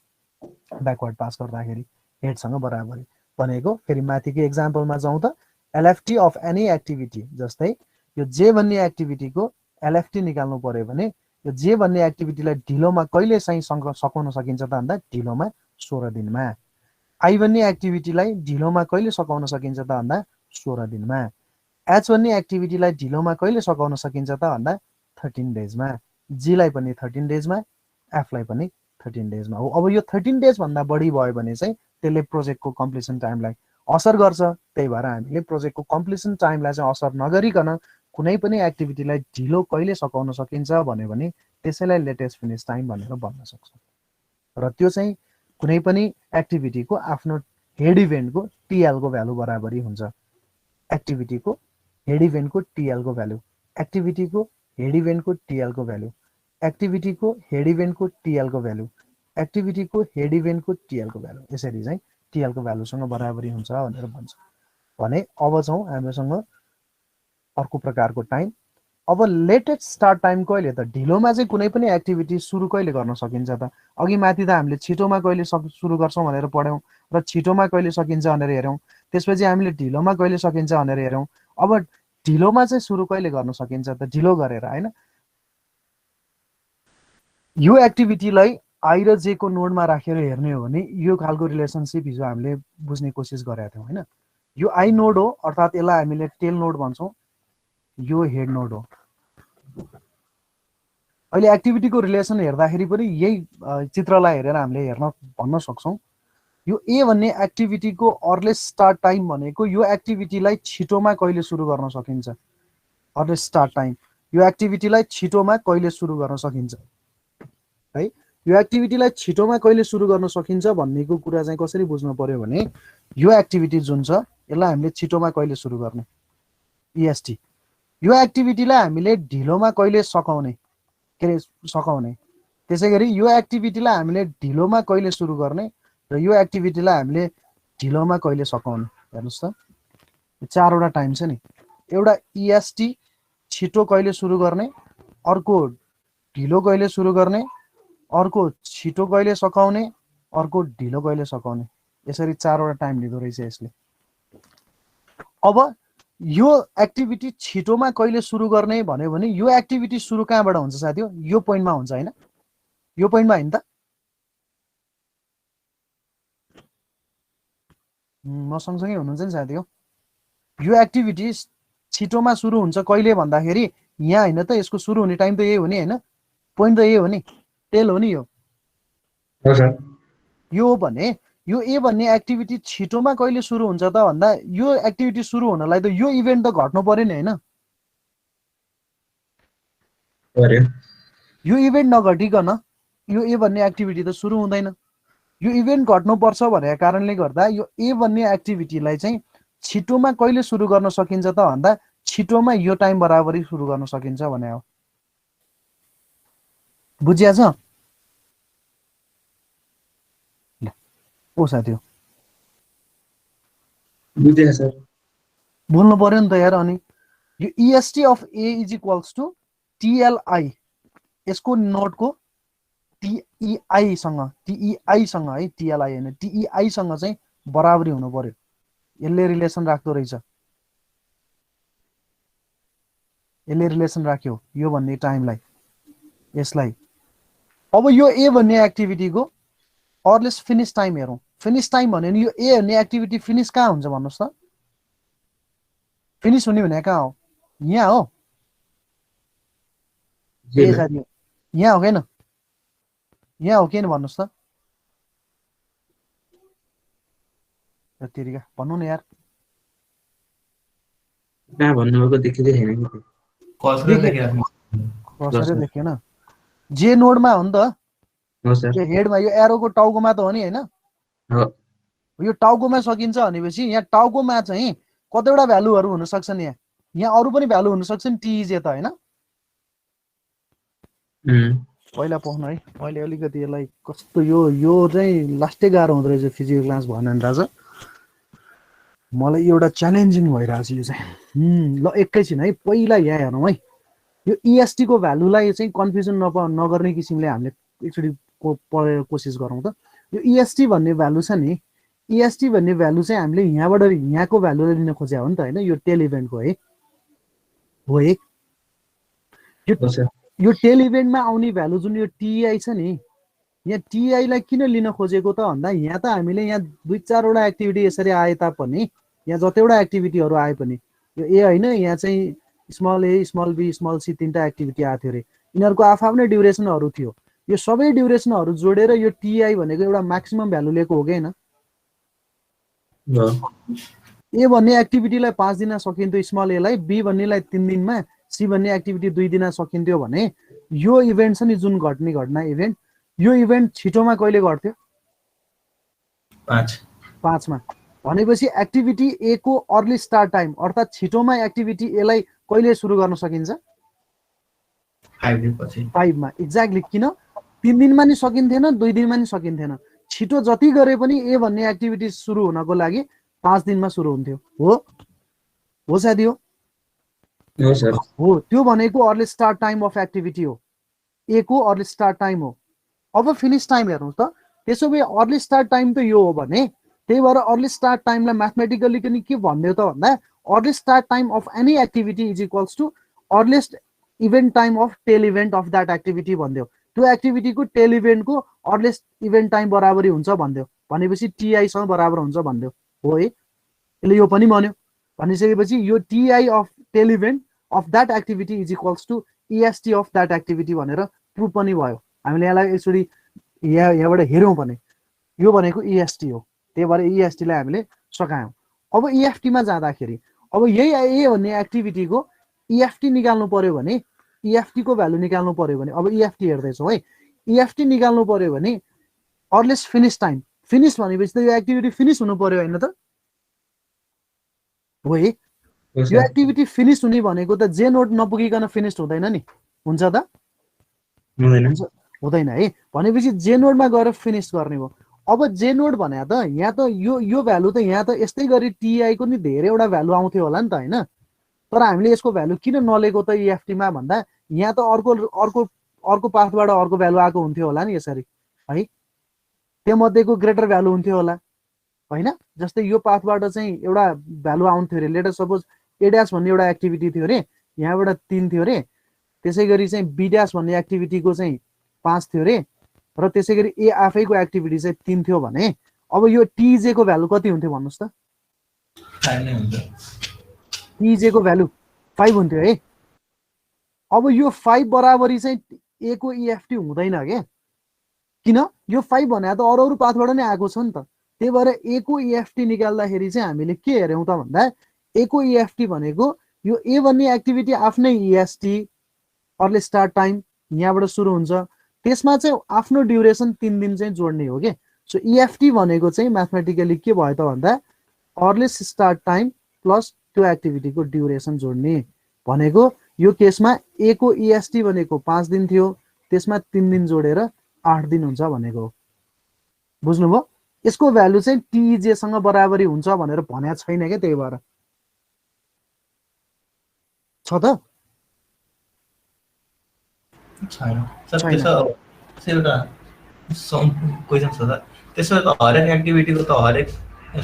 ब्याकवर्ड पास गर्दाखेरि हेडसँग बराबरी भनेको फेरि माथिको एक्जाम्पलमा जाउँ त एलएफटी अफ एनी एक्टिभिटी, जस्तै यो जे भन्ने एक्टिभिटीको एलएफटी निकाल्नु पर्यो भने यो जे भन्ने एक्टिभिटीलाई ढिलोमा कहिले चाहिँ सकाउन सकिन्छ त भन्दा ढिलोमा 16 दिनमा। आई भन्ने एक्टिभिटीलाई ढिलोमा कहिले सकाउन सकिन्छ त भन्दा 16 दिनमा। एच भन्ने एक्टिभिटीलाई ढिलोमा कहिले सकाउन सकिन्छ त भन्दा 13 डेजमा। जीलाई पनि 13 डेजमा, एफलाई पनि 13 डेजमा हो। अब यो 13 डेज भन्दा बढी भयो भने चाहिँ त्यसले प्रोजेक्टको कम्प्लिसन टाइमलाई असर गर्छ। त्यही भएर हामीले प्रोजेक्टको कम्प्लिसन टाइमलाई चाहिँ असर नगरिकन कुनै पनि एक्टिभिटीलाई ढिलो कहिले सकाउन सकिन्छ भन्यो भने त्यसैलाई लेटेस्ट फिनिस टाइम भनेर भन्न सक्छौँ। र त्यो चाहिँ कुनै पनि एक्टिभिटीको आफ्नो हेड इभेन्टको टिएलको भ्यालु बराबरी हुन्छ। एक्टिभिटीको हेड इभेन्टको टिएलको भ्यालु, एक्टिभिटीको हेड इभेन्टको टिएलको भ्यालु, एक्टिभिटीको हेड इभेन्टको टिएलको भ्यालु, एक्टिभिटीको हेड इभेन्टको टिएलको भ्यालु, यसरी चाहिँ टिएलको भ्यालुसँग बराबरी हुन्छ भनेर भन्छ। भने अब छौँ हामीसँग अर्को प्रकारको टाइम। अब लेटेस्ट स्टार्ट टाइम कहिले त, ढिलोमा चाहिँ कुनै पनि एक्टिभिटी सुरु कहिले गर्न सकिन्छ त। अघि माथि त हामीले छिटोमा कहिले सुरु गर्छौँ भनेर पढ्यौँ र छिटोमा कहिले सकिन्छ भनेर हेऱ्यौँ। त्यसपछि हामीले ढिलोमा कहिले सकिन्छ भनेर हेऱ्यौँ। अब ढिलोमा चाहिँ सुरु कहिले गर्न सकिन्छ त, ढिलो गरेर होइन। यो एक्टिभिटीलाई आई र जे को नोडमा राखेर हेर्ने हो भने यो खालको रिलेसनसिप हिजो हामीले बुझ्ने कोसिस गरेका थियौँ होइन। यो आई नोड हो अर्थात् यसलाई हामीले टेल नोड भन्छौँ, यो हेड नोड हो। अहिले एक्टिभिटीको रिलेसन हेर्दाखेरि पनि यही चित्रलाई हेरेर हामीले हेर्न भन्न सक्छौँ। यो ए भन्ने एक्टिभिटीको अर्लिएस्ट स्टार्ट टाइम भनेको यो एक्टिभिटीलाई छिटोमा कहिले सुरु गर्न सकिन्छ, अर्लिएस्ट स्टार्ट टाइम यो एक्टिभिटीलाई छिटोमा कहिले सुरु गर्न सकिन्छ है। यो एक्टिभिटीलाई छिटोमा कहिले सुरु गर्न सकिन्छ भन्नेको कुरा चाहिँ कसरी बुझ्नु पर्यो भने यो एक्टिभिटी जुन छ यसलाई हामीले छिटोमा कहिले सुरु गर्ने इएसटी, यो एक्टिभिटीलाई हामीले ढिलोमा कहिले सकाउने के अरे सकाउने, त्यसै गरी यो एक्टिभिटीलाई हामीले ढिलोमा कहिले सुरु गर्ने र यो एक्टिभिटीलाई हामीले ढिलोमा कहिले सकाउने। हेर्नुहोस् त चारवटा टाइम छ नि, एउटा इएसटी छिटो कहिले सुरु गर्ने, अर्को ढिलो कहिले सुरु गर्ने, अर्को छिटो कहिले सकाउने, अर्को ढिलो कहिले सकाउने, यसरी चारवटा टाइम लिँदो रहेछ यसले। अब यो एक्टिभिटी छिटोमा कहिले सुरु गर्ने भन्यो भने यो एक्टिभिटी सुरु कहाँबाट हुन्छ साथी हो, यो पोइन्टमा हुन्छ होइन, यो पोइन्टमा होइन त। म सँगसँगै हुनुहुन्छ नि साथी हो। यो एक्टिभिटी छिटोमा सुरु हुन्छ कहिले भन्दाखेरि यहाँ होइन त, यसको सुरु हुने टाइम त यही हो नि होइन। पोइन्ट त यही हो नि, टेल हो नि यो। हो सर। यो भने यो ए भन्ने एक्टिभिटी छिटोमा कहिले सुरु हुन्छ त भन्दा यो एक्टिभिटी सुरु हुनलाई त यो इभेन्ट त घट्नु पर्यो नि होइन। पर्यो। यो इभेन्ट नघटिकन यो ए भन्ने एक्टिभिटी त सुरु हुँदैन। यो इभेन्ट घट्नुपर्छ भनेको कारणले गर्दा यो ए भन्ने एक्टिभिटीलाई चाहिँ छिटोमा कहिले सुरु गर्न सकिन्छ त भन्दा छिटोमा यो टाइम बराबरी सुरु गर्न सकिन्छ भने हो। बुझिया छ? ओ साथी बुझेँ सर। बोल्नु पर्यो नि त यार। अनि यो EST of A is equals to TLI, यसको नोटको TEI सँग है, TLI होइन TEI सँग चाहिँ बराबरी हुनु पर्यो। यसले रिलेसन राख्दो रहेछ, यसले रिलेसन राख्यो यो भन्ने टाइमलाई यसलाई। अब यो ए भन्ने एक्टिभिटीको अरलेस फिनिश टाइम हेरौँ। फिनिश टाइम भन्यो नि यो ए भन्ने एक्टिभिटी फिनिश कहाँ हुन्छ भन्नुहोस् त? फिनिश हुने भने कहाँ हो? यहाँ हो। ए साथी यहाँ हो किन? यहाँ हो किन भन्नुहोस् त? तेरिका भन्नु न यार। कहाँ भन्नुभएको देखिँदै छैन कि? कसरी देखेन? जे नोडमा हो नि त। हो सर। यो हेडमा यो एरोको टाउकोमा त हो नि होइन? हो। यो टाउकोमा सकिन्छ भनेपछि यहाँ टाउकोमा चाहिँ कतिवटा भ्यालुहरू हुन सक्छन्। यहाँ अरू पनि भ्यालु हुन सक्छन् टिजे त होइन? पहिला पढ्नु है, मैले अलिकति यसलाई कस्तो यो चाहिँ लास्टै गाह्रो हुँदो रहेछ फिजिकल क्लास भएन नि राजा। मलाई एउटा च्यालेन्जिङ भइरहेको छ यो चाहिँ। ल एकैछिन है, पहिला यहाँ हेरौँ है। यो EST को भ्यालुलाई चाहिँ कन्फ्युजन नगर्ने किसिमले हामीले एकचोटि पढेर कोसिस गरौँ त। यो EST भन्ने भ्यालु छ नि, EST भन्ने भ्यालु चाहिँ हामीले यहाँबाट यहाँको भ्यालुलाई लिन खोजे हो नि त होइन? यो टेल इभेन्टको है हो है। यो टेल इभेन्टमा आउने भ्यालु जुन यो TI छ नि, यहाँ TI लाई किन लिन खोजेको त भन्दा यहाँ त हामीले यहाँ 2-4वटा एक्टिभिटी यसरी आए तापनि यहाँ जतिवटा एक्टिभिटीहरू आए पनि यो ए होइन, यहाँ चाहिँ small A small B small C 3टा एक्टिभिटी आएको थियो अरे। यिनीहरूको आफ्नै ड्युरेसनहरू थियो। यो सबै ड्युरेसनहरू जोडेर यो TI भनेको एउटा म्याक्सिमम भ्यालु लिएको हो कि होइन? ए भन्ने एक्टिभिटीलाई 5 दिन सकिन्थ्यो स्मल एलाई, बी भन्नेलाई 3 दिनमा, सी भन्ने एक्टिभिटी 2 दिन सकिन्थ्यो भने यो इभेन्ट छ नि जुन घट्ने घटना इभेन्ट, यो इभेन्ट छिटोमा कहिले घट्थ्यो? 5 मा। भनेपछि एक्टिभिटी ए को अर्ली स्टार्ट टाइम अर्थात् छिटोमा एक्टिभिटी एलाई कहिले सुरु गर्न सकिन्छ? 5 मा। एक्ज्याक्टली। किन? 3 दिनमा नि सकिन्थेन, 2 दिनमा नि सकिन्थेन। छिटो जति गरे पनि ए भन्ने एक्टिभिटी सुरु हुनको लागि 5 दिनमा सुरु हुन्थ्यो। हो साथी हो? हो। त्यो भनेको early start time of activity हो, ए को अर्ली स्टार्ट टाइम हो। अब फिनिश टाइम हेर्नुहोस् त। त्यसो भए अर्ली स्टार्ट टाइम त यो हो भने त्यही भएर अर्ली स्टार्ट टाइमलाई म्याथमेटिकली पनि के भन्यो त भन्दा early start time of any activity is equals to earliest event time of tail event of that activity भन्थ्यो। त्यो एक्टिभिटीको टेल इभेन्टको अर्लिस्ट इभेन्ट टाइम बराबरी हुन्छ भन्थ्यो। भनेपछि TI सँग बराबर हुन्छ भन्थ्यो हो है? यसले यो पनि भन्यो। भनिसकेपछि यो TI of tail event of that activity is equals to EST of that activity भनेर प्रुफ पनि भयो। हामीले यसलाई एकचोटि यहाँबाट हेऱ्यौँ भने यो भनेको EST हो, त्यही भएर EST लाई हामीले सकायौँ। अब EFT मा जाँदाखेरि अब यही ए भन्ने एक्टिभिटीको EFT निकाल्नु पर्यो भने EFT को भ्यालु निकाल्नु पर्यो भने अब EFT हेर्दैछौँ है। EFT निकाल्नु पर्यो भने अर्लिस्ट फिनिश टाइम, फिनिश भनेपछि त यो एक्टिभिटी फिनिश हुनु पर्यो होइन त? हो है? यो एक्टिभिटी फिनिश हुने भनेको त जे नोड नपुगिकन फिनिश हुँदैन नि, हुन्छ त? हुँदैन है। भनेपछि जे नोडमा गएर फिनिश गर्ने हो। अब जे नोड भने त यहाँ त यो भ्यालु त यहाँ त यस्तै गरी TI को नि धेरैवटा भ्यालु आउँथ्यो होला नि त होइन? तर हामीले यसको भ्यालु किन नलिएको त EFT मा भन्दा यहाँ त अर्को पाथबाट अर्को भ्यालु आएको हुन्थ्यो होला नि यसरी है? त्यो मध्येको ग्रेटर भ्यालु हुन्थ्यो होला होइन? जस्तै यो पाथबाट चाहिँ एउटा भ्यालु आउँथ्यो अरे, let us suppose A dash भन्ने एउटा एक्टिभिटी थियो अरे, यहाँबाट 3 थियो अरे। त्यसै गरी चाहिँ B ड्यास भन्ने एक्टिभिटीको चाहिँ 5 थियो अरे, र त्यसै गरी ए आफैको एक्टिभिटी चाहिँ 3 थियो भने अब यो TJ को भ्यालु कति हुन्थ्यो भन्नुहोस् त? 5 नै हुन्छ। TJ को भ्यालु 5 हुन्थ्यो है। अब यो 5 बराबरी चाहिँ ए को इएफटी हुँदैन के, किन यो 5 भने त अरू पाथबाट नै आएको छ नि त। त्यही भएर ए को इएफटी निकाल्दाखेरि चाहिँ हामीले के हेर्यौँ त भन्दा ए को इएफटी भनेको यो ए भन्ने एक्टिभिटी आफ्नै इएसटी अर्ली स्टार्ट टाइम यहाँबाट सुरु हुन्छ, त्यसमा चाहिँ आफ्नो ड्युरेसन 3 दिन चाहिँ जोड्ने हो के। सो इएफटी भनेको चाहिँ म्याथमेटिकली के भयो त भन्दा अर्लिस्ट स्टार्ट टाइम प्लस त्यो एक्टिभिटीको ड्युरेसन जोड्ने भनेको यो केसमा ए को इएसटी भनेको 5 दिन थियो, त्यसमा 3 दिन जोडेर 8 दिन हुन्छ भनेको। बुझ्नुभयो? यसको भ्यालु चाहिँ टिजेसँग बराबरी हुन्छ भनेर भनेको छैन क्या, त्यही भएर छ त छैन सर। छैन। त्यसो एउटा क्वेसन छ सर, त्यसो त हरेक एक्टिभिटीको त हरेक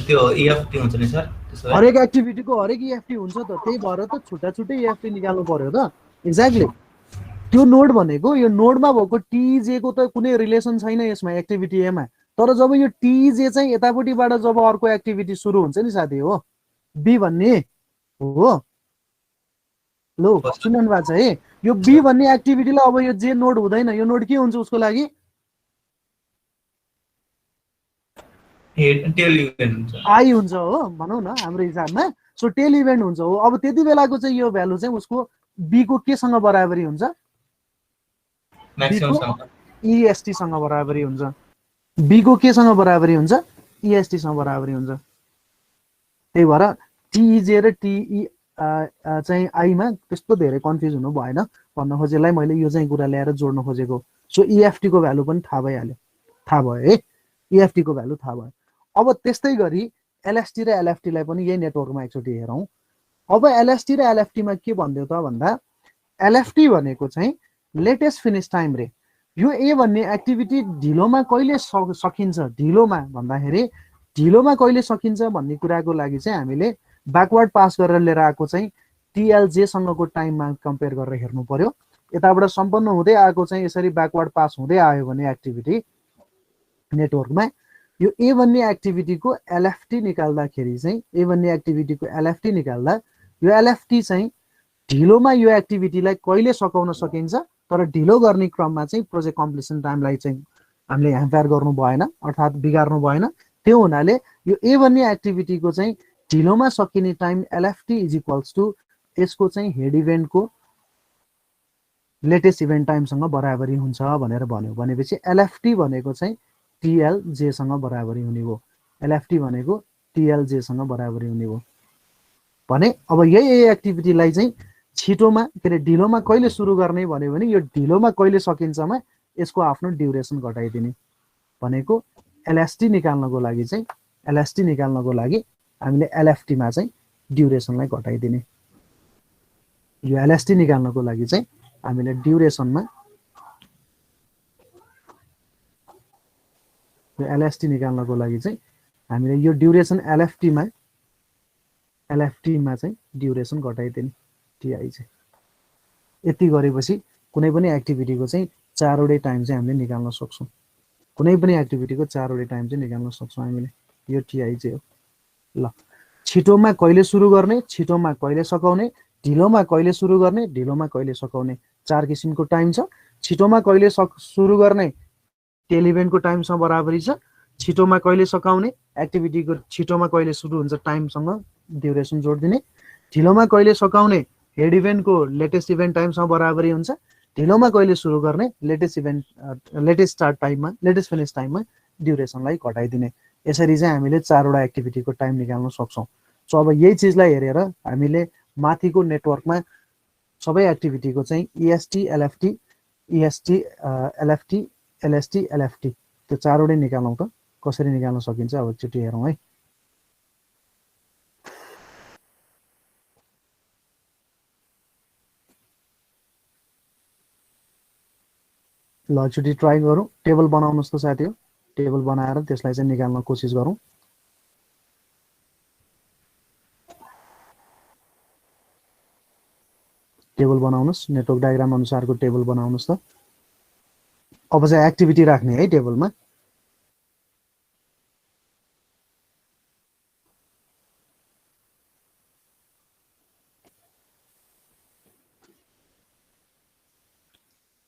त्यो इएफटी हुन्छ नि सर? त्यसो हरेक एक्टिभिटीको हरेक इएफटी हुन्छ त, त्यही भएर त छुट्टा छुट्टै इएफटी निकाल्नु पर्यो त। एक्ज्याक्टली त्यो नोड भनेको यो नोडमा भएको टिजेको त कुनै रिलेसन छैन यसमा एक्टिभिटी एमा, तर जब यो टिजे चाहिँ यतापट्टिबाट जब अर्को एक्टिभिटी सुरु हुन्छ नि साथी, हो बी भन्ने हो, लो सुन्नु भएको छ है, यो बी भन्ने एक्टिभिटीलाई अब यो जे नोड हुँदैन, यो नोड के हुन्छ उसको लागि? टेल इभेन्ट हुन्छ, आई हुन्छ हो भनौँ न हाम्रो हिसाबमा। सो टेल इभेन्ट हुन्छ हो। अब त्यति बेलाको चाहिँ यो भ्यालु चाहिँ उसको बी को केसँग बराबरी हुन्छ? इएसटी सँग बराबरी हुन्छ। बी को केसँग बराबरी हुन्छ? इएसटी सँग बराबरी हुन्छ। त्यही भएर टिजे र टिई चाहिँ आईमा त्यस्तो धेरै कन्फ्युज हुनु भएन भन्न खोजेलाई मैले यो चाहिँ कुरा ल्याएर जोड्न खोजेको। सो इएफटी को भ्यालु पनि थाहा भइहाल्यो, थाहा भयो है, इएफटी को भ्यालु थाहा भयो। अब त्यस्तै गरी एलएसटी र एलएफटीलाई पनि यही नेटवर्कमा एकचोटि हेरौँ। अब एलएसटी र एलएफटीमा के भन्दियो त भन्दा एलएफटी भनेको चाहिँ लेटेस्ट फिनिस टाइम रे। यो ए भन्ने एक्टिभिटी ढिलोमा कहिले सकिन्छ, ढिलोमा भन्दाखेरि ढिलोमा कहिले सकिन्छ भन्ने कुराको लागि चाहिँ हामीले ब्याकवर्ड पास गरेर लिएर आएको चाहिँ टिएलजेसँगको टाइममा कम्पेयर गरेर हेर्नु पर्यो। यताबाट सम्पन्न हुँदै आएको चाहिँ यसरी ब्याकवर्ड पास हुँदै आयो भने एक्टिभिटी नेटवर्कमा यो ए भन्ने एक्टिभिटीको एलएफटी निकाल्दाखेरि चाहिँ ए भन्ने एक्टिभिटीको एलएफटी निकाल्दा यो एलएफटी चाहिँ ढिलोमा यो एक्टिभिटीलाई कहिले सकाउन सकिन्छ, तर ढिलो गर्ने क्रममा चाहिँ प्रोजेक्ट कम्प्लिसन टाइमलाई चाहिँ हामीले ह्याम्पर गर्नु भएन, अर्थात् बिगार्नु भएन। त्यो हुनाले यो ए भन्ने एक्टिभिटीको चाहिँ ढिलोमा सकिने time LFT is equals to यसको चाहिँ हेड इभेन्टको लेटेस्ट इभेन्ट टाइमसँग बराबरी हुन्छ भनेर भन्यो। भनेपछि एलएफटी भनेको चाहिँ टिएलजेसँग बराबरी हुने हो। एलएफटी भनेको टिएलजेसँग बराबरी हुने हो भने अब यही एक्टिभिटीलाई चाहिँ छिटोमा के अरे ढिलोमा कहिले सुरु गर्ने भन्यो भने यो ढिलोमा कहिले सकिन्छमा यसको आफ्नो ड्युरेसन घटाइदिने भनेको एलएसटी निकाल्नको लागि चाहिँ एलएसटी निकाल्नको लागि हामीले एलएफटीमा चाहिँ ड्युरेसनलाई घटाइदिने। यो एलएसटी निकाल्नको लागि चाहिँ हामीले ड्युरेसनमा यो एलएसटी निकाल्नको लागि चाहिँ हामीले यो ड्युरेसन एलएफटीमा चाहिँ ड्युरेसन घटाइदिने टिआई चाहिँ। यति गरेपछि कुनै पनि एक्टिभिटीको चाहिँ चारवटै टाइम चाहिँ हामीले निकाल्न सक्छौँ। कुनै पनि एक्टिभिटीको चारवटै टाइम चाहिँ निकाल्न सक्छौँ हामीले। यो टिआई चाहिँ हो। ल छिटोमा कहिले सुरु गर्ने, छिटोमा कहिले सकाउने, ढिलोमा कहिले सुरु गर्ने, ढिलोमा कहिले सकाउने, चार किसिमको टाइम छ। छिटोमा कहिले सुरु गर्ने टेल इभेन्टको टाइमसँग बराबरी छ। छिटोमा कहिले सकाउने एक्टिभिटीको छिटोमा कहिले सुरु हुन्छ टाइमसँग ड्युरेसन जोडिदिने। ढिलोमा कहिले सकाउने हेड इभेन्टको लेटेस्ट इभेन्ट टाइमसँग बराबरी हुन्छ। ढिलोमा कहिले सुरु गर्ने लेटेस्ट स्टार्ट टाइममा लेटेस्ट फिनिस टाइममा ड्युरेसनलाई घटाइदिने। यसरी चाहिँ हामीले चारवटा एक्टिभिटीको टाइम निकाल्न सक्छौँ। सो अब यही चिजलाई हेरेर हामीले माथिको नेटवर्कमा सबै एक्टिभिटीको चाहिँ est LFT est LFT LST LFT त्यो चारवटै निकालौँ त कसरी निकाल्न सकिन्छ अब एकचोटि हेरौँ है। ल एकचोटि ट्राई गरौँ। टेबल बनाउनुहोस् त साथी हो, टेबल बनाएर त्यसलाई चाहिँ निकाल्न कोसिस गरौँ। टेबल बनाउनुहोस्, नेटवर्क डायग्राम अनुसारको टेबल बनाउनुहोस् त। अब चाहिँ एक्टिभिटी राख्ने है टेबलमा।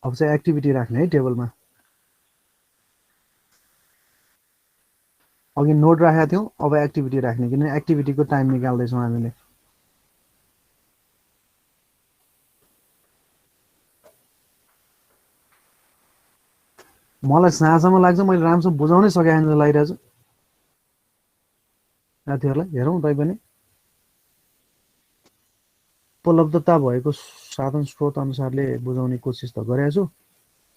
अब चाहिँ एक्टिभिटी राख्ने है टेबलमा अघि नोट राखेका थियौँ अब एक्टिभिटी राख्ने किनभने एक्टिभिटीको टाइम निकाल्दैछौँ हामीले मलाई जहाँसम्म लाग्छ मैले राम्रोसँग बुझाउनै सकेन जस्तो लागिरहेछ साथीहरूलाई हेरौँ तै पनि उपलब्धता भएको साधन स्रोत अनुसारले बुझाउने कोसिस त गरेको छु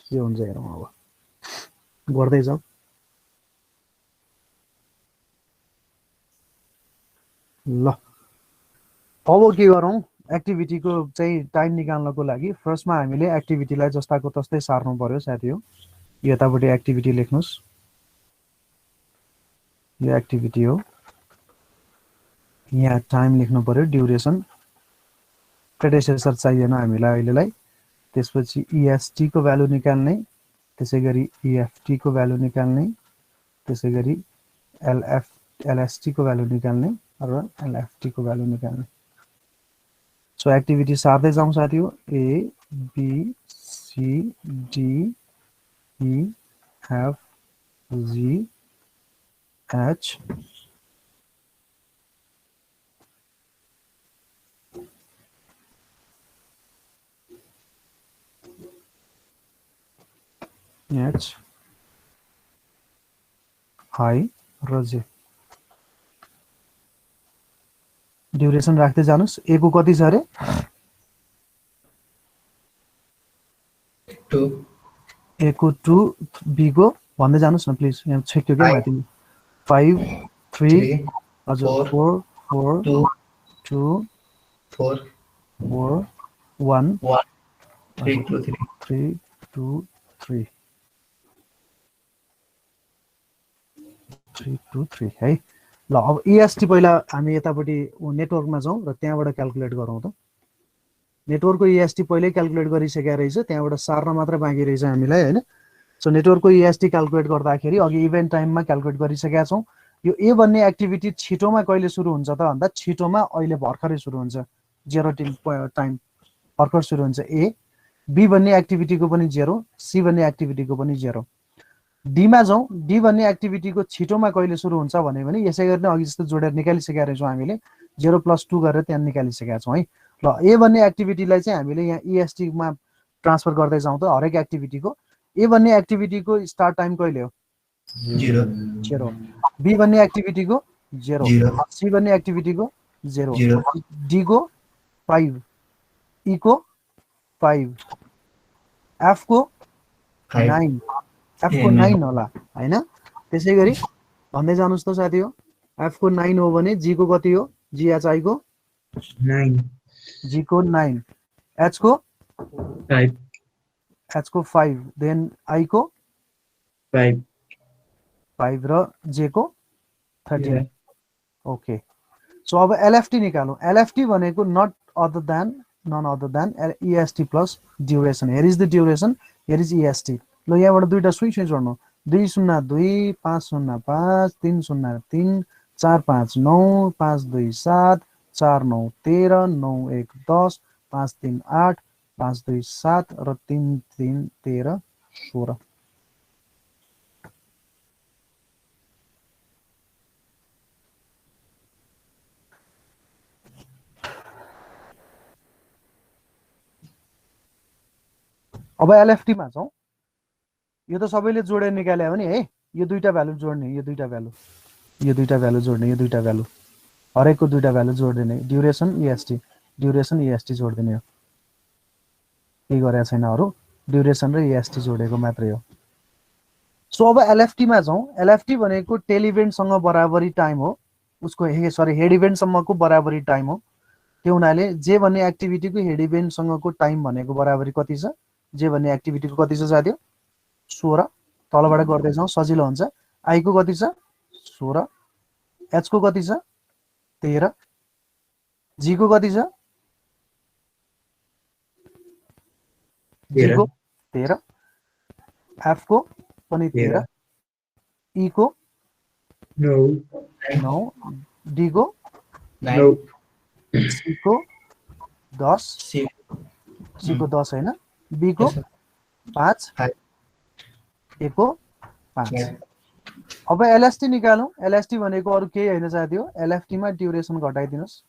के हुन्छ हेरौँ अब गर्दै जाउँ ल अब के गरौँ एक्टिभिटीको चाहिँ टाइम निकाल्नको लागि फर्स्टमा हामीले एक्टिभिटीलाई जस्ताको तस्तै सार्नु पर्यो साथी हो यतापट्टि एक्टिभिटी लेख्नुस् यो एक्टिभिटी हो यहाँ टाइम लेख्नु पर्यो ड्युरेसन प्रेडेसेसर चाहिएन हामीलाई अहिलेलाई त्यसपछि EST को भ्यालु निकाल्ने त्यसैगरी EFT को भ्यालु निकाल्ने त्यसैगरी LST को भ्यालु निकाल्ने र LFT को भ्यालु निकाल्ने सो एक्टिभिटी सार्दै जाउँ साथी हो A B C D E F G H H I र J ड्युरेसन राख्दै जानुस् A को कति छ अरे 2 A को 2 B को भन्दै जानुस् न प्लिज यहाँ छेक्यो के माथि 5 3 हजुर 4 4 2 2 4 4 1 1 3 2 3 3 2 3 3 2 3 है ल अब EST पहिला हामी यतापट्टि नेटवर्कमा जाउँ र त्यहाँबाट क्याल्कुलेट गरौँ त नेटवर्कको EST पहिल्यै क्याल्कुलेट गरिसकेका रहेछ त्यहाँबाट सार्न मात्र बाँकी रहेछ हामीलाई हैन सो नेटवर्कको EST क्याल्कुलेट गर्दाखेरि अघि इभेन्ट टाइममा क्याल्कुलेट गरिसकेका छौँ यो A भन्ने एक्टिभिटी छिटोमा कहिले सुरु हुन्छ त भन्दा छिटोमा अहिले भर्खरै सुरु हुन्छ 0 टाइम भर्खर सुरु हुन्छ A B भन्ने एक्टिभिटीको पनि 0 C भन्ने एक्टिभिटीको पनि 0 D मा जाउँ D भन्ने एक्टिभिटीको छिटोमा कहिले सुरु हुन्छ भने यसै गरी नै अघि जस्तो जोडेर निकालिसकेका रहेछौँ हामीले 0 + 2 गरेर त्यहाँ निकालिसकेका छौँ है ल A भन्ने एक्टिभिटीलाई चाहिँ हामीले यहाँ EST मा ट्रान्सफर गर्दै जाउँ त हरेक एक्टिभिटीको A भन्ने एक्टिभिटीको स्टार्ट टाइम कहिले हो 0 B भन्ने एक्टिभिटीको 0 C भन्ने एक्टिभिटीको 0 D को 5 E को 5 F को 9 F को 9 होला हैन त्यसैगरी भन्दै जानुस् त साथी हो F को 9 हो भने G को कति हो GHI को 9 G को 9 H को 5 H को 5 देन I को 5 5 र J को 13 ओके सो अब LFT निकालौँ LFT भनेको not other than none other than EST plus duration here is the duration here is EST ल यहाँबाट दुईटा सुई जोड्नु 202 505 303 459 527 4913 9110 538 527 र 3313 16 अब LFT मा छौं यो त सबैले जोडेर निकाल्यो भने है यो दुईटा भ्यालु जोड्ने यो दुईटा भ्यालु जोड्ने यो दुईटा भ्यालु हरेकको दुईटा भ्यालु जोड्दिने ड्युरेसन EST जोड्दिने हो के गरेको छैन अरु ड्युरेसन र EST जोडेको मात्रै हो सो अब LFT मा जाउँ LFT भनेको टेल इभेन्ट सँग बराबरी टाइम हो उसको हेड इभेन्ट सम्मको बराबरी टाइम हो त्यो हुनाले जे भन्ने एक्टिभिटीको हेड इभेन्ट सँगको टाइम भनेको बराबरी कति छ जे भन्ने एक्टिभिटीको कति छ साथी 16 तलबाट गर्दै जाउँ सजिलो हुन्छ I को कति छ 16 H को कति छ 13 G को कति छ G को 13 F को पनि 13 E को 9 D को 9 C को 10 C को 10 हैन B को 5 5 एको 5 अब एलएसटी निकालौं एलएसटी भनेको अरु केही हैन साथी हो एलएफटी मा ड्युरेसन घटाइदिनुस्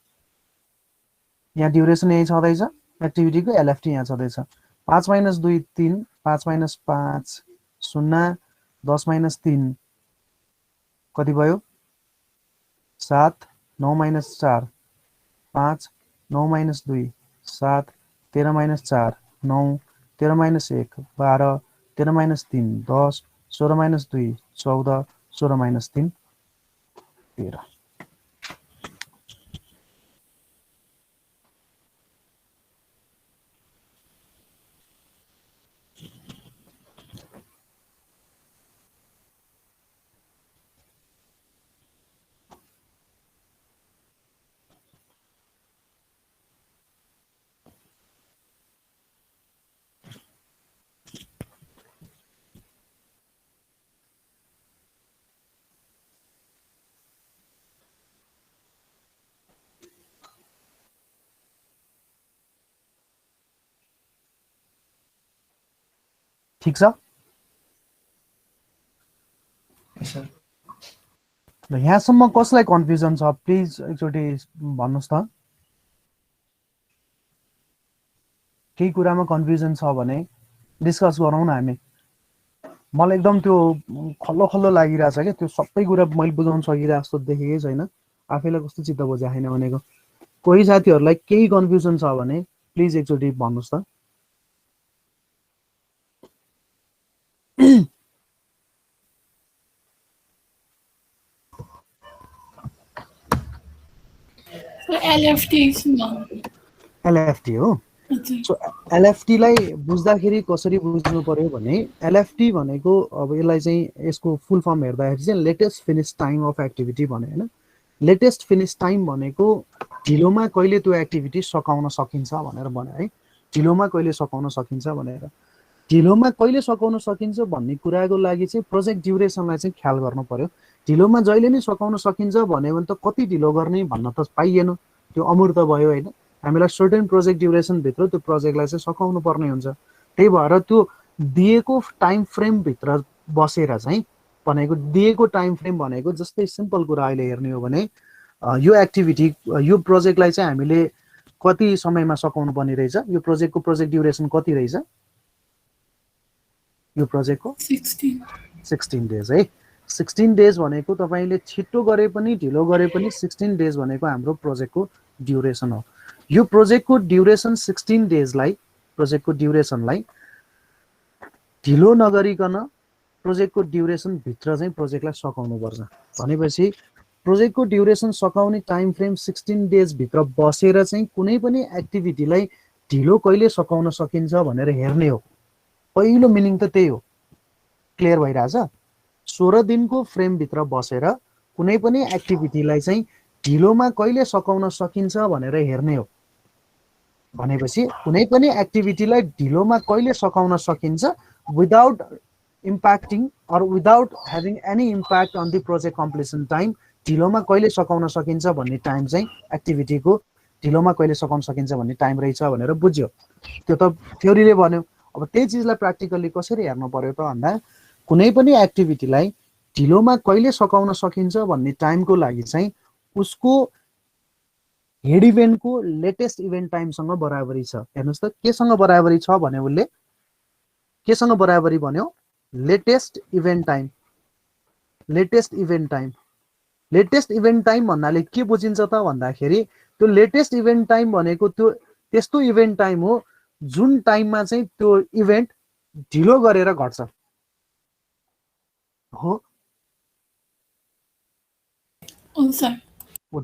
यहाँ ड्युरेसन यही छँदैछ एक्टिभिटीको एलएफटी यहाँ छँदैछ 5 - 2 3 5 - 5 0 10 - 3 कति भयो 7 9 - 4 5 9 - 2 7 13 - 4 9 13 - 1 12 13 - 3 10 16 - 2 14 16 - 3 13 ठीक छ सर ल यहाँसम्म कसलाई कन्फ्युजन छ प्लिज एकचोटि भन्नुस् त केही कुरामा कन्फ्युजन छ भने डिस्कस गरौँ न हामी मलाई एकदम त्यो खल्लो खल्लो लागिरहेछ के त्यो सबै कुरा मैले बुझाउन सकिरहेको जस्तो देखेकै छैन आफैलाई कस्तो चित्त बुझाएको छैन भनेको कोही साथीहरूलाई केही कन्फ्युजन छ भने प्लिज एकचोटि भन्नुस् त एलएफटी हो सो एलएफटी लाई बुझ्दाखेरि कसरी बुझ्नु पर्यो भने एलएफटी भनेको अब यसलाई चाहिँ यसको फुल फर्म हेर्दाखेरि चाहिँ latest finish time of activity भन्यो हैन लेटेस्ट फिनिश टाइम भनेको ढिलोमा कहिले त्यो एक्टिभिटी सकाउन सकिन्छ भनेर भन्यो है ढिलोमा कहिले सकाउन सकिन्छ भनेर ढिलोमा कहिले सकाउन सकिन्छ भन्ने कुराको लागि चाहिँ प्रोजेक्ट ड्युरेसनलाई चाहिँ ख्याल गर्नु पर्यो ढिलोमा जहिले नै सकाउन सकिन्छ भन्यो भने त कति ढिलो गर्ने भन्न त पाइएन त्यो अमूर्त भयो हैन हामीलाई सर्टेन प्रोजेक्ट ड्युरेसन भित्र त्यो प्रोजेक्टलाई चाहिँ सकाउनु पर्ने हुन्छ त्यही भएर त्यो दिएको टाइम फ्रेम भित्र बसेर चाहिँ भनेको दिएको टाइम फ्रेम भनेको जस्तै सिम्पल कुरा अहिले हेर्ने हो भने यो एक्टिभिटी यो प्रोजेक्टलाई चाहिँ हामीले कति समयमा सकाउनु पर्ने रहेछ यो प्रोजेक्टको प्रोजेक्ट ड्युरेसन कति रहेछ यो प्रोजेक्टको 16 डेज है 16 डेज भनेको तपाईले छिटो गरे पनि ढिलो गरे पनि 16 डेज भनेको हाम्रो प्रोजेक्टको ड्युरेसन हो यो प्रोजेक्टको ड्युरेसन 16 डेजलाई प्रोजेक्टको ड्युरेसनलाई ढिलो नगरिकन प्रोजेक्टको ड्युरेसन भित्र चाहिँ प्रोजेक्टलाई सकाउनु पर्छ भनेपछि प्रोजेक्टको ड्युरेसन सकाउने टाइम फ्रेम 16 डेज भित्र बसेर चाहिँ कुनै पनि एक्टिभिटीलाई ढिलो कहिले सकाउन सकिन्छ भनेर हेर्ने हो पहिलो मिनिङ त त्यही हो क्लियर भइराछ 16 दिनको फ्रेम भित्र बसेर कुनै पनि एक्टिभिटीलाई चाहिँ ढिलोमा कहिले सकाउन सकिन्छ भनेर हेर्ने हो भनेपछि कुनै पनि एक्टिभिटीलाई ढिलोमा कहिले सकाउन सकिन्छ without impacting or without having any impact on the project completion time ढिलोमा कहिले सकाउन सकिन्छ भन्ने टाइम चाहिँ एक्टिभिटीको ढिलोमा कहिले सकाउन सकिन्छ भन्ने टाइम रहेछ भनेर बुझ्यो त्यो त थ्योरीले भन्यो अब त्यही चिजलाई प्र्याक्टिकली कसरी हेर्नु पर्यो त भन्दा कुनै पनि एक्टिभिटीलाई ढिलोमा कहिले सकाउन सकिन्छ भन्ने टाइमको लागि चाहिँ उसको हेड इभेन्टको लेटेस्ट इभेन्ट टाइमसँग बराबरी छ हेर्नुस् त केसँग बराबरी छ भने उले केसँग बराबरी भन्यो latest event time latest event time भन्नाले के बुझिन्छ त भन्दाखेरि त्यो लेटेस्ट इभेन्ट टाइम भनेको त्यो त्यस्तो इभेन्ट टाइम हो जुन टाइममा चाहिँ त्यो इभेन्ट ढिलो गरेर घट्छ हो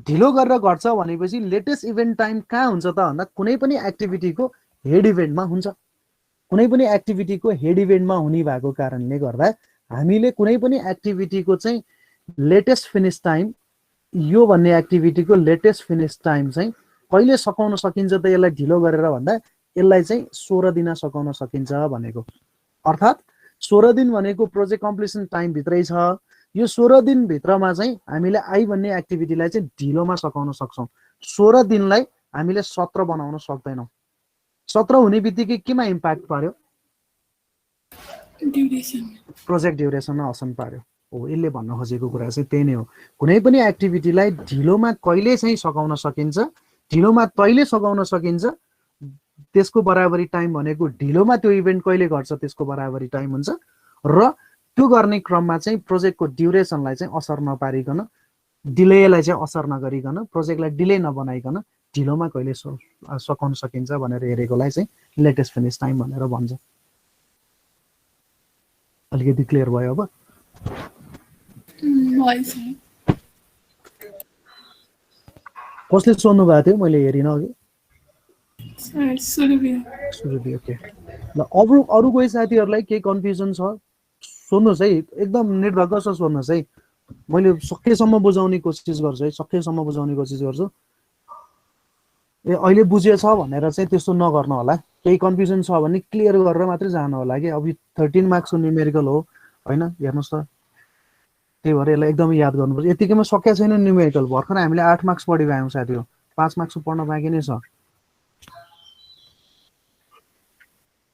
ढिलो गरेर घट्छ भनेपछि लेटेस्ट इभेन्ट टाइम कहाँ हुन्छ त भन्दा कुनै पनि एक्टिभिटीको हेड इभेन्टमा हुन्छ कुनै पनि एक्टिभिटीको हेड इभेन्टमा हुने भएको कारणले गर्दा हामीले कुनै पनि एक्टिभिटीको चाहिँ लेटेस्ट फिनिश टाइम यो भन्ने एक्टिभिटीको लेटेस्ट फिनिश टाइम चाहिँ कहिले सकाउन सकिन्छ त यसलाई ढिलो गरेर भन्दा यसलाई चाहिँ 16 दिन सकाउन सकिन्छ भनेको अर्थात् 16 दिन भनेको प्रोजेक्ट कम्प्लिसन टाइम भित्रै छ यो 16 दिन भित्रमा चाहिँ हामीले आई भन्ने एक्टिभिटीलाई चाहिँ ढिलोमा सकाउन सक्छौं 16 दिनलाई हामीले 17 बनाउन सक्दैनौं 17 हुने बित्तिकै केमा इम्प्याक्ट पर्यो ड्युरेसन प्रोजेक्ट ड्युरेसनमा अप्सन पार्यो हो। यसले भन्न खोजेको कुरा चाहिँ त्यही नै हो। कुनै पनि एक्टिभिटीलाई ढिलोमा कहिले चाहिँ सघाउन सकिन्छ, ढिलोमा तैले सघाउन सकिन्छ, त्यसको बराबरी टाइम भनेको ढिलोमा त्यो इभेन्ट कहिले घट्छ त्यसको बराबरी टाइम हुन्छ। र त्यो गर्ने क्रममा चाहिँ प्रोजेक्टको ड्युरेसनलाई चाहिँ असर नपारिकन, डिलेलाई चाहिँ असर नगरिकन, प्रोजेक्टलाई डिले नबनाइकन ढिलोमा कहिले सघाउन सकिन्छ भनेर हेरेकोलाई चाहिँ लेटेस्ट फिनिस टाइम भनेर भन्छ। अलिकति क्लियर भयो अब? भएछ कसले सोध्नु भएको थियो? मैले हेरिनँ अघि। सर सुरभि ओके ल, अरू कोही साथीहरूलाई केही कन्फ्युजन छ सोध्नुहोस् है, एकदम निर्धक्क छ सोध्नुहोस् है। मैले सकेसम्म बुझाउने कोसिस गर्छु है, सकेसम्म बुझाउने कोसिस गर्छु। ए अहिले बुझेछ भनेर चाहिँ त्यस्तो नगर्नु होला। केही कन्फ्युजन छ भने क्लियर गरेर मात्रै जानु होला कि। अब 13 मार्क्सको न्युमेरिकल हो होइन, हेर्नुहोस् त। त्यही भएर यसलाई एकदमै याद गर्नुपर्छ। यतिकैमा सकिया छैन न्युमेरिकल, भर्खर हामीले 8 मार्क्स पढेको आयौँ साथी हो, 5 मार्क्सको पढ्न बाँकी नै छ।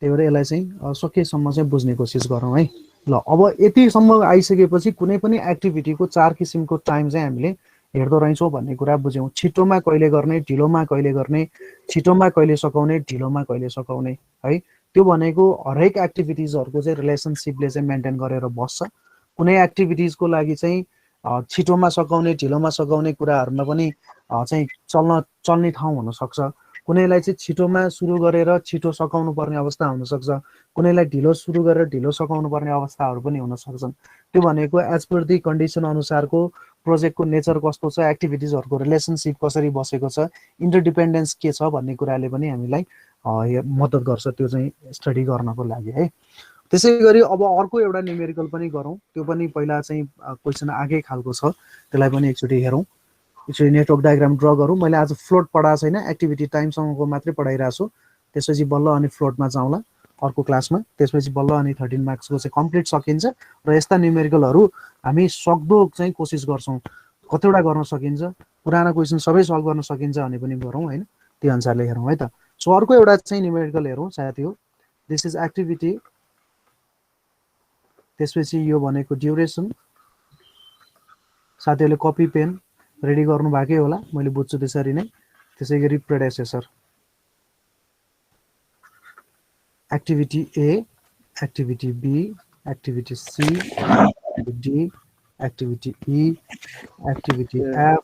त्यही भएर यसलाई चाहिँ सकेसम्म चाहिँ बुझ्ने कोसिस गरौँ है। ल अब यतिसम्म आइसकेपछि कुनै पनि एक्टिभिटीको 4 किसिमको टाइम चाहिँ हामीले हेर्दो रहेछौँ भन्ने कुरा बुझ्यौँ। छिटोमा कहिले गर्ने, ढिलोमा कहिले गर्ने, छिटोमा कहिले सघाउने, ढिलोमा कहिले सघाउने है। त्यो भनेको हरेक एक्टिभिटिजहरूको चाहिँ रिलेसनसिपले चाहिँ मेन्टेन गरेर बस्छ। कुनै एक्टिभिटिजको लागि चाहिँ छिटोमा सघाउने, ढिलोमा सघाउने कुराहरूमा पनि चाहिँ चल्ने ठाउँ हुनसक्छ। कुनैलाई चाहिँ छिटोमा सुरु गरेर छिटो सघाउनु पर्ने अवस्था हुनसक्छ, कुनैलाई ढिलो सुरु गरेर ढिलो सघाउनु पर्ने अवस्थाहरू पनि हुन सक्छन्। त्यो भनेको एज पर दि कन्डिसन अनुसारको प्रोजेक्टको नेचर कस्तो छ, एक्टिभिटिजहरूको रिलेसनसिप कसरी बसेको छ, इन्टरडिपेन्डेन्स के छ भन्ने कुराले पनि हामीलाई मद्दत गर्छ त्यो चाहिँ स्टडी गर्नको लागि है। त्यसै गरी अब अर्को एउटा न्युमेरिकल पनि गरौँ। त्यो पनि पहिला चाहिँ क्वेसन आएकै खालको छ, त्यसलाई पनि एकचोटि हेरौँ। एकचोटि नेटवर्क डायग्राम ड्र गरौँ। मैले आज फ्लोट पढाएको छैन, एक्टिभिटी टाइमसँगको मात्रै पढाइरहेको छु। त्यसपछि बल्ल अनि फ्लोटमा जाउँला अर्को क्लासमा। त्यसपछि बल्ल अनि 13 मार्क्सको चाहिँ कम्प्लिट सकिन्छ। र यस्ता न्युमेरिकलहरू हामी सक्दो चाहिँ कोसिस गर्छौँ, कतिवटा गर्न सकिन्छ, पुरानो क्वेसन सबै सल्भ गर्न सकिन्छ भने पनि गरौँ होइन। त्यो अनुसारले हेरौँ है त। सो अर्को एउटा चाहिँ न्युमेरिकल हेरौँ साथी हो। दिस इज एक्टिभिटी, त्यसपछि यो भनेको ड्युरेसन। साथीहरूले कपी पेन रेडी गर्नु भएकै होला, मैले बुझ्छु त्यसरी नै। त्यसै गरी predecessor, activity A, activity B, activity C, D, activity E, activity F,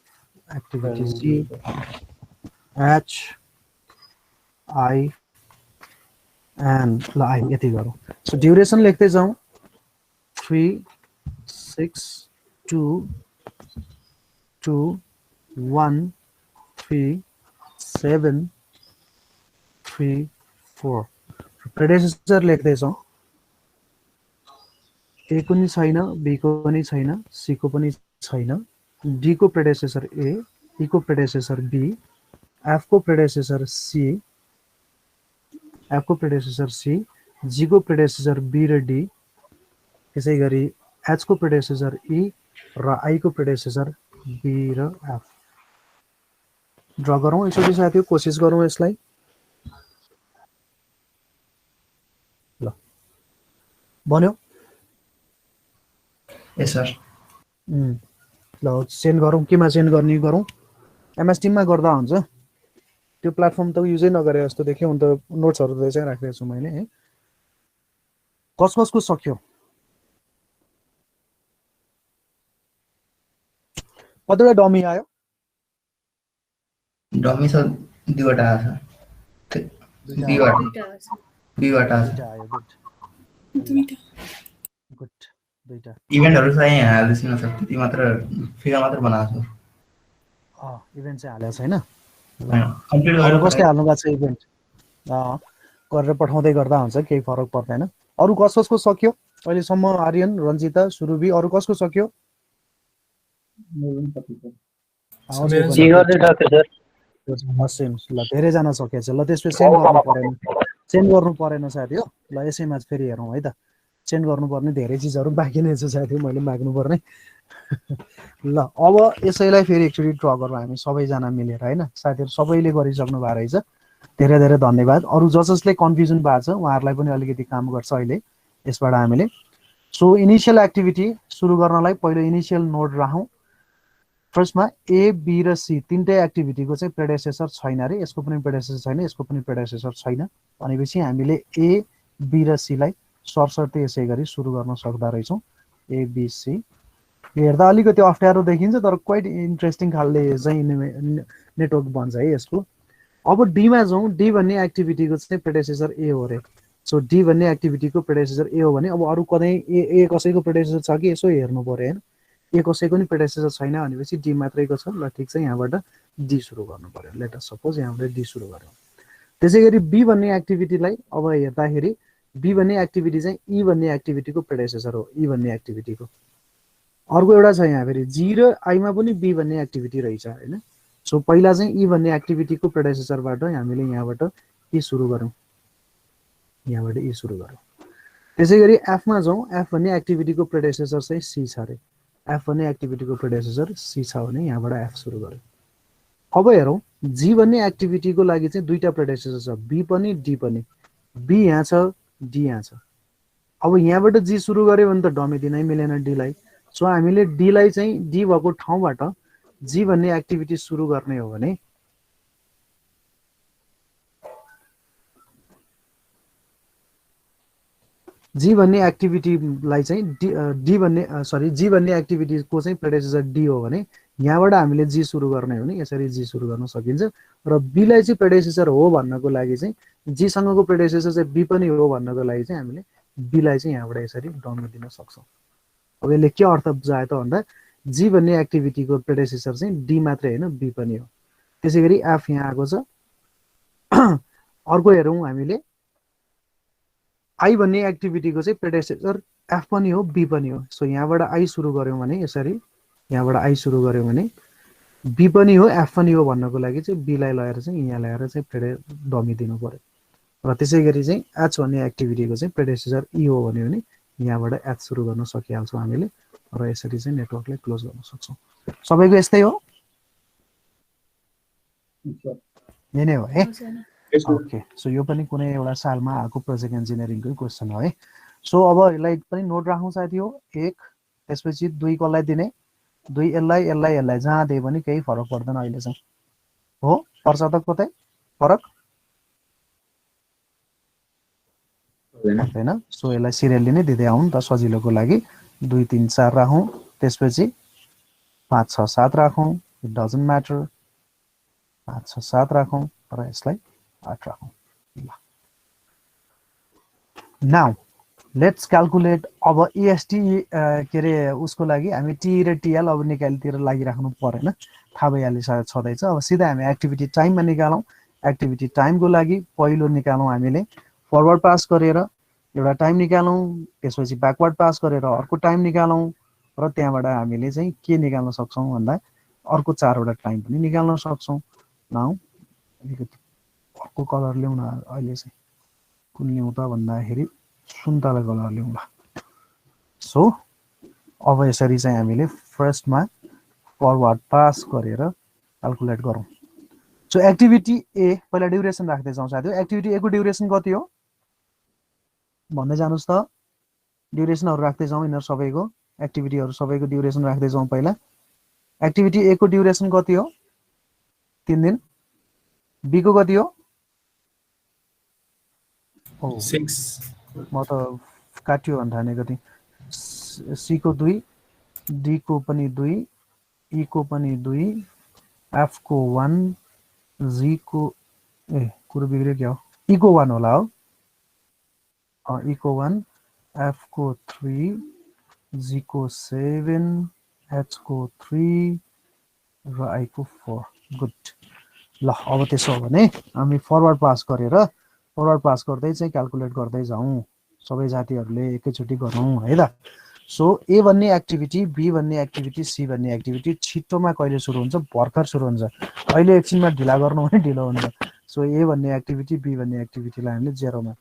activity G, H, I and L I यति गरौँ। सो ड्युरेसन लेख्दै जाउँ। 3, 6, 2, 2, 1, 3, 7, 3, 4। प्रेडेसेसर लेख्दैछौँ। ए को पनि छैन, बी को पनि छैन, सी को पनि छैन, डी को प्रेडेसेसर ए, ई को प्रेडेसेसर बी, एफ को प्रेडेसेसर सी, एफ को प्रेडेसेसर सी, जी को प्रेडेसेसर बी र डी, त्यसै गरी एच को प्रेडेसेसर ई र आई को प्रेडेसेसर बी र एफ। ड्र गरौँ एकचोटि साथी, कोसिस गरौँ यसलाई। ल बन्यो? यस सर। ल सेन्ड गरौँ। केमा सेन्ड गर्ने गरौँ? एमएस टिममा गर्दा हुन्छ। त्यो प्लेटफर्म त युजै नगरे जस्तो देख्यो। अन्त नोट्सहरू त चाहिँ राखिदिएको छु मैले है। कसको सक्यो? कतिवटा डमी आयो? डमी सर 2 वटा आछ। बीबाट आछ। आयो। Good good, 2टा। इभेन्टहरू चाहिँ यहाँ हाल्दैछु न सर, त्यति मात्र फिगर मात्र बनाएको छु। इभेन्ट चाहिँ हालेको छैन। कम्प्लिट अरू गरेर कसले हाल्नु भएको छ इभेन्ट? गरेर पठाउँदै गर्दा हुन्छ, केही फरक पर्दैन। अरू कसको सक्यो अहिलेसम्म? आर्यन, रञ्जिता, सुरुबी, अरू कसको सक्यो? ल धेरैजना सकेछ। ल त्यसपछि सेन्ड गर्नु परेन, सेन्ड गर्नु परेन साथी हो। ल यसैमा फेरि हेरौँ है त। सेन्ड गर्नुपर्ने धेरै चिजहरू बाँकी नै छ साथी, मैले माग्नुपर्ने। ल अब यसैलाई फेरि एकचोटि ड्र गरौँ हामी सबैजना मिलेर होइन। साथीहरू सबैले गरिसक्नु भएको रहेछ, धेरै धेरै धन्यवाद। अरू जसले कन्फ्युजन भएको छ उहाँहरूलाई पनि अलिकति काम गर्छ अहिले। यसबाट हामीले सो इनिशियल एक्टिभिटी सुरु गर्नलाई पहिलो इनिशियल नोड राखौँ फर्स्टमा ए बी र सी तीनटै एक्टिभिटीको चाहिँ प्रेडेसेसर छैन रे यसको पनि प्रेडेसेसर छैन यसको पनि प्रेडेसेसर छैन भनेपछि हामीले ए बी र सी लाई सरसर्ती यसै गरी सुरु गर्न सक्दा रहेछौँ ए बी सी हेर्दा अलिकति अप्ठ्यारो देखिन्छ तर क्वाइट इन्ट्रेस्टिङ खालले चाहिँ नेटवर्क बन्छ है यसको अब डीमा जाउँ डी भन्ने एक्टिभिटीको चाहिँ प्रेडेसेसर ए हो रे सो डी भन्ने एक्टिभिटीको प्रेडेसेसर ए हो भने अब अरू कतै ए कसैको प्रेडेसेसर छ कि यसो हेर्नु पर्यो हैन ए कसैको नि प्रेडेसेसर छैन भनेपछि डी मात्रैको छ ल ठीक छ यहाँबाट डी सुरु गर्नु पर्यो लेट अस सपोज यहाँबाट डी सुरु गरौँ त्यसैगरी बी भन्ने एक्टिभिटीलाई अब हेर्दाखेरि बी भन्ने एक्टिभिटी चाहिँ ई भन्ने एक्टिभिटीको प्रेडेसेसर हो ई भन्ने एक्टिभिटीको अर्को एउटा छ यहाँ फेरि जी र आईमा पनि बी भन्ने एक्टिभिटी रहेछ हैन सो पहिला चाहिँ ई भन्ने एक्टिभिटीको प्रेडेसेसरबाट हामीले यहाँबाट ई सुरु गरौँ यहाँबाट ई सुरु गरौँ त्यसैगरी एफ मा जाउँ एफ भन्ने एक्टिभिटीको प्रेडेसेसर चाहिँ सी छ रे एफ भन्ने एक्टिभिटीको प्रेडेसेसर सी छ भने यहाँबाट एफ सुरु गरौँ अब हेरौँ जी भन्ने एक्टिभिटीको लागि चाहिँ दुईटा प्रेडेसेसर छ बी पनि डी पनि बी यहाँ छ डी यहाँ छ अब यहाँबाट जी सुरु गर्यो भने त डमी दिनै मिलेन डी लाई सो हामीले डी लाई चाहिँ डी भएको ठाउँबाट जी भन्ने एक्टिभिटी सुरु गर्ने हो भने जी भन्ने एक्टिभिटीलाई चाहिँ डी भन्ने सरी जी भन्ने एक्टिभिटीको चाहिँ प्रेडेसेसर डी हो भने यहाँबाट हामीले जी सुरु गर्ने हो भने यसरी जी सुरु गर्न सकिन्छ र बी लाई चाहिँ प्रेडेसेसर हो भन्नको लागि चाहिँ जी सँगको प्रेडेसेसर चाहिँ बी पनि हो भन्नको लागि चाहिँ हामीले बी लाई चाहिँ यहाँबाट यसरी डमी दिन सक्छौँ अब यसले के अर्थ बुझायो त भन्दा जी भन्ने एक्टिभिटीको प्रेडेसेसर चाहिँ डी मात्रै हैन बी पनि हो त्यसैगरी एफ यहाँ आएको छ अर्को हेरौँ हामीले आई भन्ने एक्टिभिटीको चाहिँ प्रेडेसेसर एफ पनि हो बी पनि हो सो यहाँबाट आई सुरु गर्यौँ भने यसरी यहाँबाट आई सुरु गर्यौँ भने बी पनि हो एफ पनि हो भन्नको लागि चाहिँ बी लाई लगाएर चाहिँ यहाँ ल्याएर चाहिँ डमी दिनु पर्यो र त्यसैगरी चाहिँ एच भन्ने एक्टिभिटीको चाहिँ प्रेडेसेसर ई हो भने यहाँबाट एच सुरु गर्न सकिहाल्छौँ हामीले र यसरी चाहिँ नेटवर्कलाई क्लोज गर्न सक्छौँ सबैको यस्तै हो यही नै हो है ओके सो यो पनि कुनै एउटा सालमा आएको प्रोजेक्ट इन्जिनियरिङकै क्वेसन हो है सो अब यसलाई पनि नोट राखौँ साथी हो एक त्यसपछि दुई कसलाई दिने दुई यसलाई जहाँ दिए पनि केही फरक पर्दैन अहिले चाहिँ हो पर्छ त कतै फरक पर्दैन सो यसलाई सिरियली नै दिँदै आउँ त सजिलोको लागि 2 3 4 राखौँ त्यसपछि 5 6 7 राखौँ इट डजन्ट म्याटर 5 6 7 राखौँ र यसलाई 8 राखौँ ल नाउ लेट्स क्याल्कुलेट अब EST के रे उसको लागि हामी टी र टीएल अब निकाल्तिर लागिराख्नु परेन थाहा भइहाल्छ छँदैछ अब सिधै हामी एक्टिभिटी टाइममा निकालौँ एक्टिभिटी टाइमको लागि पहिलो निकालौँ हामीले फरवर्ड पास गरेर एउटा टाइम निकालौँ त्यसपछि ब्याकवर्ड पास गरेर अर्को टाइम निकालौँ र त्यहाँबाट हामीले चाहिँ के निकाल्न सक्छौँ भन्दा अर्को 4 वटा टाइम पनि निकाल्न सक्छौँ नाउ अलिकति अर्को कलर ल्याउँ न अहिले चाहिँ कुन ल्याउँ त भन्दाखेरि सुन्तला कलर ल्याउँ ल सो अब यसरी चाहिँ हामीले फर्स्टमा फरवर्ड पास गरेर क्याल्कुलेट गरौँ सो एक्टिभिटी ए पहिला ड्युरेसन राख्दै जाउँ साथी एक्टिभिटी ए को ड्युरेसन कति हो भन्दै जानुस् त ड्युरेसनहरु राख्दै जाउँ यिनीहरु सबैको एक्टिभिटीहरु सबैको ड्युरेसन राख्दै जाउँ पहिला एक्टिभिटी ए को ड्युरेसन कति हो 3 दिन बी को कति हो 6 म त काट्यो भन्न थालेको थिएँ सी को 2 डी को पनि 2 ई को पनि 2 एफ को 1 जी को कुरो बिग्रियो क्या हो ई को 1 होला हो ई को 1 एफ को 3 जी को 7 एच को 3 र आई को 4 गुड ल अब त्यसो हो भने हामी फरवर्ड पास गर्दै चाहिँ क्याल्कुलेट गर्दै जाउँ सबै जातिहरुले एकैचोटी गरौँ है त सो ए भन्ने एक्टिभिटी बी भन्ने एक्टिभिटी सी भन्ने एक्टिभिटी छिटोमा कहिले सुरु हुन्छ भर्खर सुरु हुन्छ अहिले एकछिनमा ढिला गर्नु भने ढिलो हुन्छ सो ए भन्ने एक्टिभिटी बी भन्ने एक्टिभिटीलाई हामीले 0 मा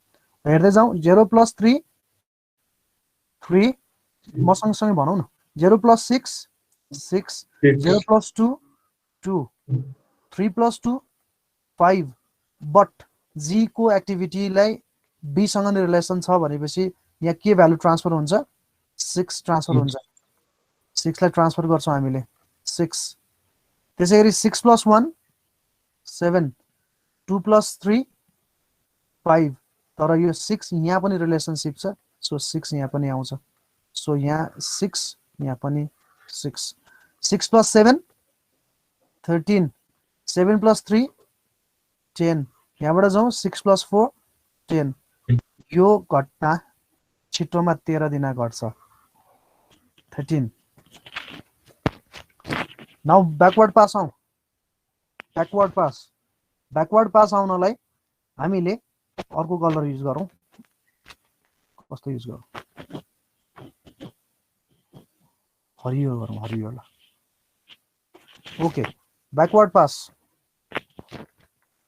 हेर्दै जाउँ 0 + 3 3 म सँगसँगै भनौँ न 0 + 6 6 0 + 2 2 3 + 2 5 बट जी को एक्टिभिटीलाई बी सँग रिलेसन छ भनेपछि यहाँ के भ्यालु ट्रान्सफर हुन्छ 6 ट्रान्सफर हुन्छ 6 लाई ट्रान्सफर गर्छौं हामीले 6 त्यसैगरी 6 + 1 7 2 + 3 5 तर यो 6 यहाँ पनि रिलेसनशिप छ सो 6 यहाँ पनि आउँछ सो यहाँ 6 यहाँ पनि 6 6 + 7 13 7 + 3 10 यहाँबाट जाउँ 6 + 4 10 यो घटना छिटोमा 13 दिन घट्छ 13 नाउ ब्याकवर्ड पास आउँ ब्याकवर्ड पास आउनलाई हामीले अर्को कलर युज गरौँ कस्तो युज गरौँ हरियो गरौँ हरियो ल okay backward pass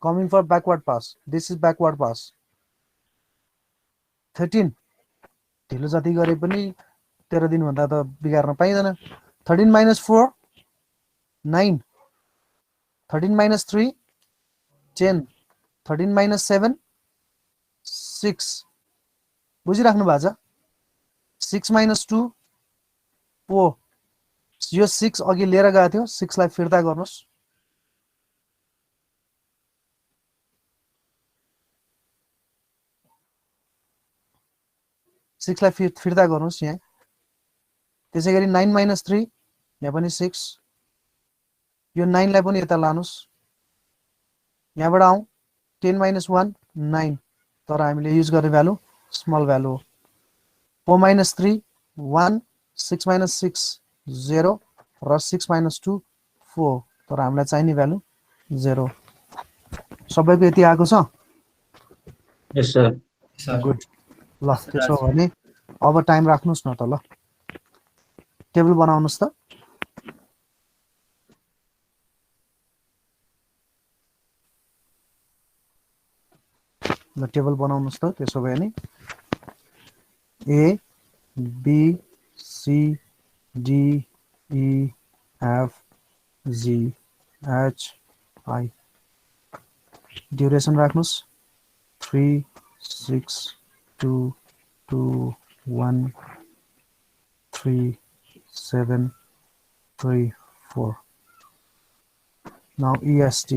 coming for backward pass this is backward pass 13 ढिलो जति गरे पनि 13 दिन भन्दा त बिगार्न पाइदैन 13 - 4 9 13 - 3 10 13 - 7 6 बुझिराख्नु भएको छ 6 - 2 4 यो 6 अघि लिएर गएको थियो 6 लाई फिर्ता गर्नुस् 6 लाई फिर्ता गर्नुस् यहाँ त्यसैगरी 9 - 3 यहाँ पनि 6 यो 9 लाई पनि यता लानुस् यहाँबाट आउँ 10 - 1 9 तर हामीले युज गर्ने भ्यालु स्मल भ्यालु हो 4 - 3 1 6 - 6 0 र 6 - 2 4 तर हामीलाई चाहिने भ्यालु 0 सबैको यति आएको छ यस सर गुड ल त्यसो भने अब टाइम राख्नुस् न त ल टेबल बनाउनुस् त ल टेबल बनाउनुस् त त्यसो भए नि A B C D E F G H I duration राख्नुस् 3 6 2 2 1 3 7 3 4 नाउ EST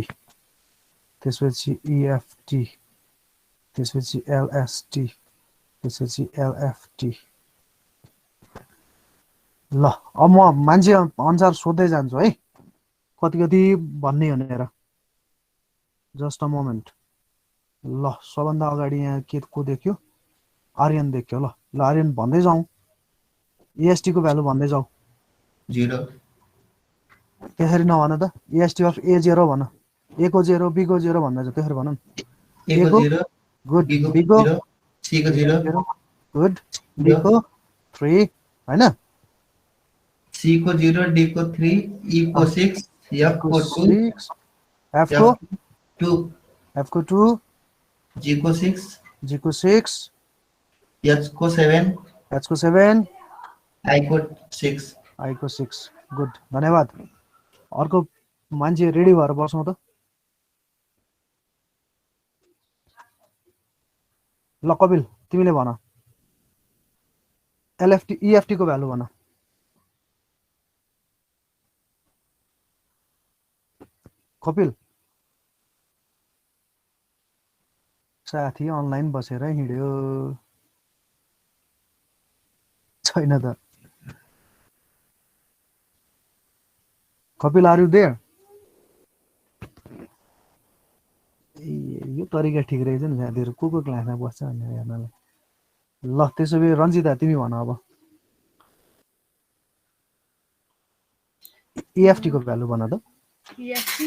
त्यसपछि EFT त्यसपछि LST त्यसपछि LFT ल अब म मान्छे अनुसार सोध्दै जान्छु है कति कति भन्ने भनेर जस्ट अ मोमेन्ट ल सबभन्दा अगाडि यहाँ के को देख्यो आर्यन देख्यो ल ल आर्यन भन्दै जाउँ EST को भ्यालु भन्दै जाउँ 0 त्यसरी नभन त EST अफ A0 भन A को 0 B को 0 भन्दै जाउँ त्यसरी भन A को 0 गुड B को 0 C को 0 गुड D को 3 हैन C को 0 D को 3 E को 6 F को 2 6 F को 2 F को 2 G को 6 G को 6 H को 7 H को 7 I को 6 I को 6 गुड धन्यवाद अर्को मान्छे रेडी भएर बस्नु त ल कपिल तिमीले भन LFT EFT को भ्यालु भन कपिल साथी अनलाइन बसेर हिँड्यो छैन त कपिल आर यु देयर यो तरिका ठिक रहेछ नि साथीहरु को क्लासमा बस्छ भनेर हेर्नलाई ल त्यसो भए रञ्जिता तिमी भन अब EFT को भ्यालु भन त EFT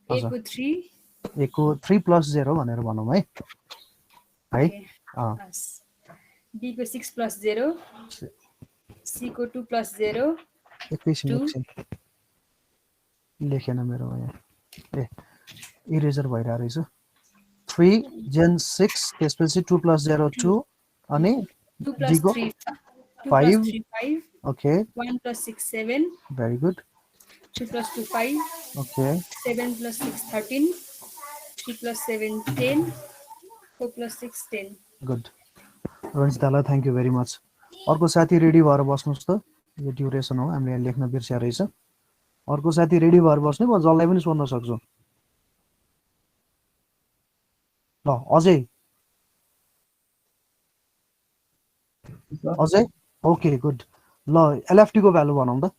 A को 3 A को 3 + 0 भनेर भनौँ है plus B को 6 + 0 C को 2 + 0 एकैछिन लेखेन मेरोमा यहाँ इरेजर भइरहेको रहेछ 3 Gen 6 त्यसपछि 2 + 0 2 अनि 2 D + को 3 2 5 + 3 5 okay 1 + 6 7 very good 2 + 2 5 okay 7 + 6 13 3 + 7 10 4 + 6 10 good रञ्जितालाई थ्याङ्क यू भेरी मच। अर्को साथी रेडी भएर बस्नुहोस् त, यो ड्युरेसन हो, हामीले यहाँ लेख्न बिर्स्या रहेछ। अर्को साथी रेडी भएर बस्ने, म जसलाई पनि सोध्न सक्छु। ल अजय अजय ओके गुड। ल एलएफटी को भ्यालु भनौँ त,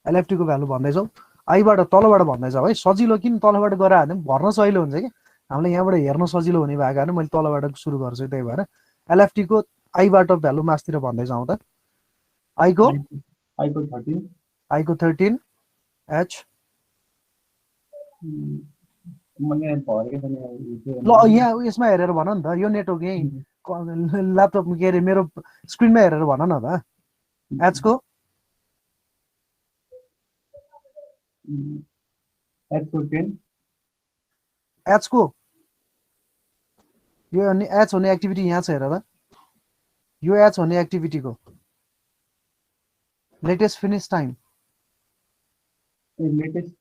एलएफटी को भ्यालु भन्दैछौ, आइबाट तलबाट भन्दैछौ है, सजिलो किन तलबाट गएर हाल्ने भर्न सजिलो हुन्छ कि, हामीलाई यहाँबाट हेर्न सजिलो हुने भएको कारण मैले तलबाट सुरु गर्छु, त्यही भएर एलएफटी को आइबाट भ्यालु मासतिर भन्दै जाउँ त। आइको आइको 13 आइको 13 एच मैले भरेको छैन यो ल यहाँ यसमा हेरेर भन नि त, यो नेटवर्क यही ल्यापटप के अरे मेरो स्क्रिनमा हेरेर भन न त। एचको एचको 10 एचको यो एच हुने एक्टिभिटी यहाँ छ हेर त, यो एच हुने एक्टिभिटीको latest finish time, latest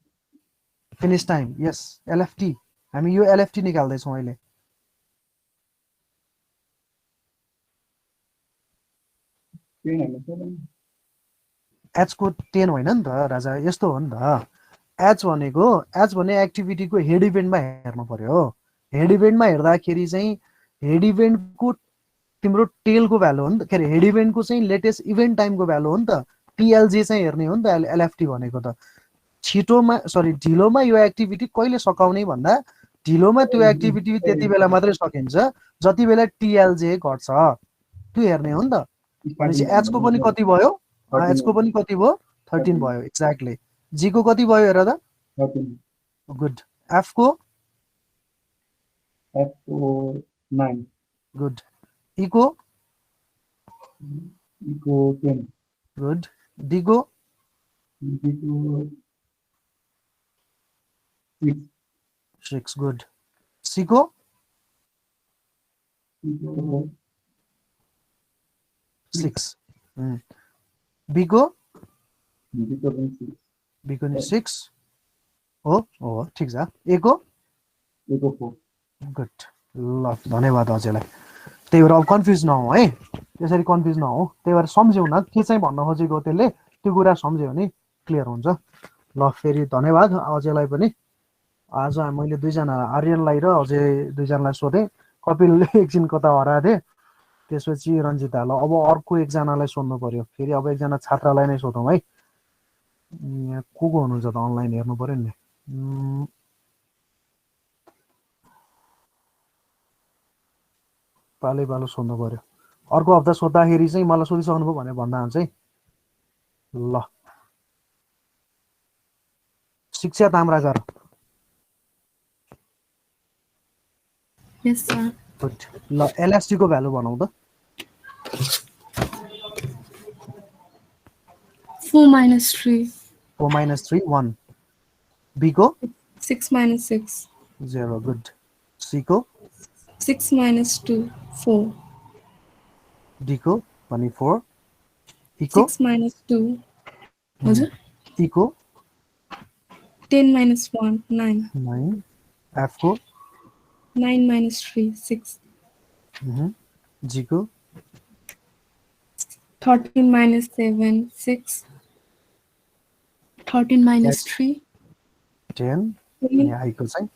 finish time यस एलएफटी, हामी यो एलएफटी निकाल्दैछौँ अहिले। एचको 10 होइन नि त राजा, यस्तो हो नि त। एच भनेको एच भन्ने एक्टिभिटीको हेड इभेन्टमा हेर्नु पर्यो। हेड इभेन्टमा हेर्दाखेरि चाहिँ हेड इभेन्टको तिम्रो टेलको भ्यालु हो नि त, के अरे हेड इभेन्टको चाहिँ लेटेस्ट इभेन्ट टाइमको भ्यालु हो नि त, टिएलजे चाहिँ हेर्ने हो नि त एलएफटी भनेको त। छिटोमा सरी ढिलोमा यो एक्टिभिटी कहिले सकाउने भन्दा ढिलोमा त्यो एक्टिभिटी त्यति बेला मात्रै सकिन्छ जति बेला टिएलजे घट्छ, त्यो हेर्ने हो नि त। भनेपछि एचको पनि कति भयो, एचको पनि कति भयो 13 भयो एक्ज्याक्टली। जीको कति भयो हेर त, 13 गुड। एफको 9 गुड। इको 10 गुड। डीको 6 गुड। सीको 6 बीको बीको नि 6 हो ठिक छ। एको 4 गुड। ल धन्यवाद अजयलाई। त्यही भएर अब कन्फ्युज नहौ है, त्यसरी कन्फ्युज नहौ, त्यही भएर सम्झ्यौ न के चाहिँ भन्न खोजेको त्यसले, त्यो कुरा सम्झ्यो भने क्लियर हुन्छ। ल फेरि धन्यवाद अजयलाई पनि। आज मैले दुईजना आर्यनलाई र अजय दुईजनालाई सोधेँ, कपिलले एकछिन कता हराएको थिएँ, त्यसपछि रञ्जिता। ल अब अर्को एकजनालाई सोध्नु पर्यो, फेरि अब एकजना छात्रालाई नै सोधौँ है। यहाँ को हुनुहुन्छ त अनलाइन हेर्नु पर्यो नि। पालै पालो सोध्नु पर्यो, अर्को हप्ता सोद्धाखेरि चाहिँ मलाई सोधिसक्नुभयो भनेर भन्दा हुन्छ है। ल शिक्षा ताम्राकर Yes, sir. गुड। ल एलएसटी को भ्यालु भनौँ त। 4 minus 3. 4 minus 3 1। बी को 6 minus 6. 0 गुड। सी को 6 minus 2. 4. डी को पनि 4। ई को 6 minus 2. हजुर? ई को 10 minus 1. 9. 9। एफ को 9 minus 3. 6. जी को 13 minus 7. 6. 13 minus 3. 10। अनि आई को चाहिँ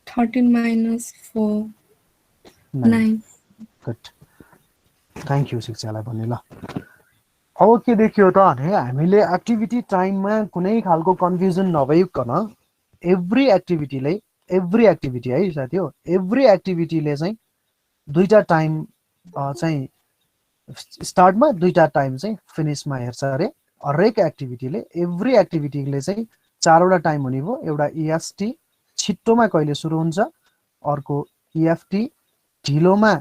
13 minus 4. 9. गुड। थ्याङ्क यू शिक्षालाई पनि। ल अब के देखियो त भने हामीले एक्टिभिटी टाइममा कुनै खालको कन्फ्युजन नभइकन एभ्री एक्टिभिटी है साथी हो, एभ्री एक्टिभिटीले चाहिँ दुईटा टाइम चाहिँ स्टार्टमा दुईटा टाइम चाहिँ फिनिसमा हेर्छ अरे। हरेक एक्टिभिटीले एभ्री एक्टिभिटीले चाहिँ चारवटा टाइम हुने भयो। एउटा इएसटी छिटोमा कहिले सुरु हुन्छ, अर्को इएफटी ढिलोमा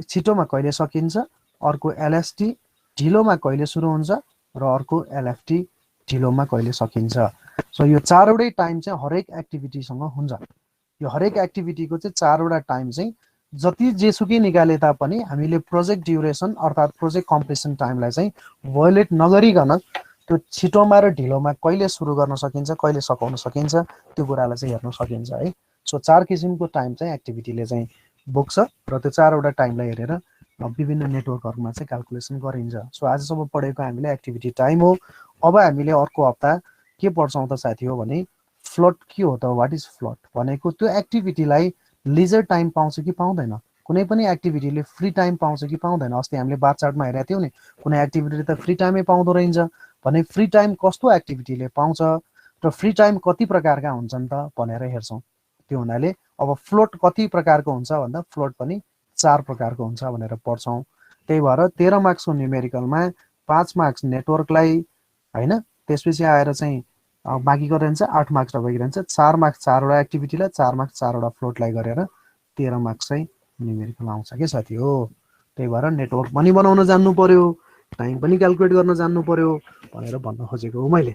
छिटोमा कहिले सकिन्छ, अर्को एलएसटी ढिलोमा कहिले सुरु हुन्छ र अर्को एलएफटी ढिलोमा कहिले सकिन्छ। सो यो चारवटै टाइम चाहिँ हरेक एक्टिभिटीसँग हुन्छ। यो हरेक एक्टिभिटीको चाहिँ चारवटा टाइम चाहिँ जति जेसुकै निकाले तापनि हामीले प्रोजेक्ट ड्युरेसन अर्थात् प्रोजेक्ट कम्प्लिसन टाइमलाई चाहिँ भयोलेट नगरिकन त्यो छिटोमा र ढिलोमा कहिले सुरु गर्न सकिन्छ, कहिले सकाउन सकिन्छ, त्यो कुरालाई चाहिँ हेर्न सकिन्छ है। सो चार किसिमको टाइम चाहिँ एक्टिभिटीले चाहिँ बोक्छ र त्यो चारवटा टाइमलाई हेरेर विभिन्न नेटवर्कहरुमा चाहिँ क्याल्कुलेसन गरिन्छ। सो आजसम्म पढेको हामीले एक्टिभिटी टाइम हो। अब हामीले अर्को हप्ता के पढ्छौँ त साथी हो भने फ्लोट के हो त, व्हाट इज फ्लोट भनेको त्यो एक्टिभिटीलाई लिजर टाइम पाउँछ कि पाउँदैन, कुनै पनि एक्टिभिटीले फ्री टाइम पाउँछ कि पाउँदैन। अस्ति हामीले बार चार्टमा हेरेका थियौँ नि, कुनै एक्टिभिटीले त फ्री टाइमै पाउँदो रहेछ भने फ्री टाइम कस्तो एक्टिभिटीले पाउँछ र फ्री टाइम कति प्रकारका हुन्छन् त भनेर हेर्छौँ। त्यो हुनाले अब फ्लोट कति प्रकारको हुन्छ भन्दा फ्लोट पनि 4 प्रकारको हुन्छ भनेर पढ्छौँ। त्यही भएर 13 मार्क्सको न्युमेरिकलमा 5 मार्क्स नेटवर्कलाई हैन, त्यसपछि आएर चाहिँ बाँकीको रहन्छ 8 मार्क्स रहन्छ। 4 मार्क्स 4 वटा एक्टिभिटीलाई, 4 मार्क्स 4 वटा फ्लोटलाई गरेर 13 मार्क्स चाहिँ न्युमेरिकल आउँछ के साथी हो। त्यही भएर नेटवर्क पनि बनाउन जान्नु पर्यो, टाइम पनि क्याल्कुलेट गर्न जान्नु पर्यो भनेर भन्न खोजेको हो मैले।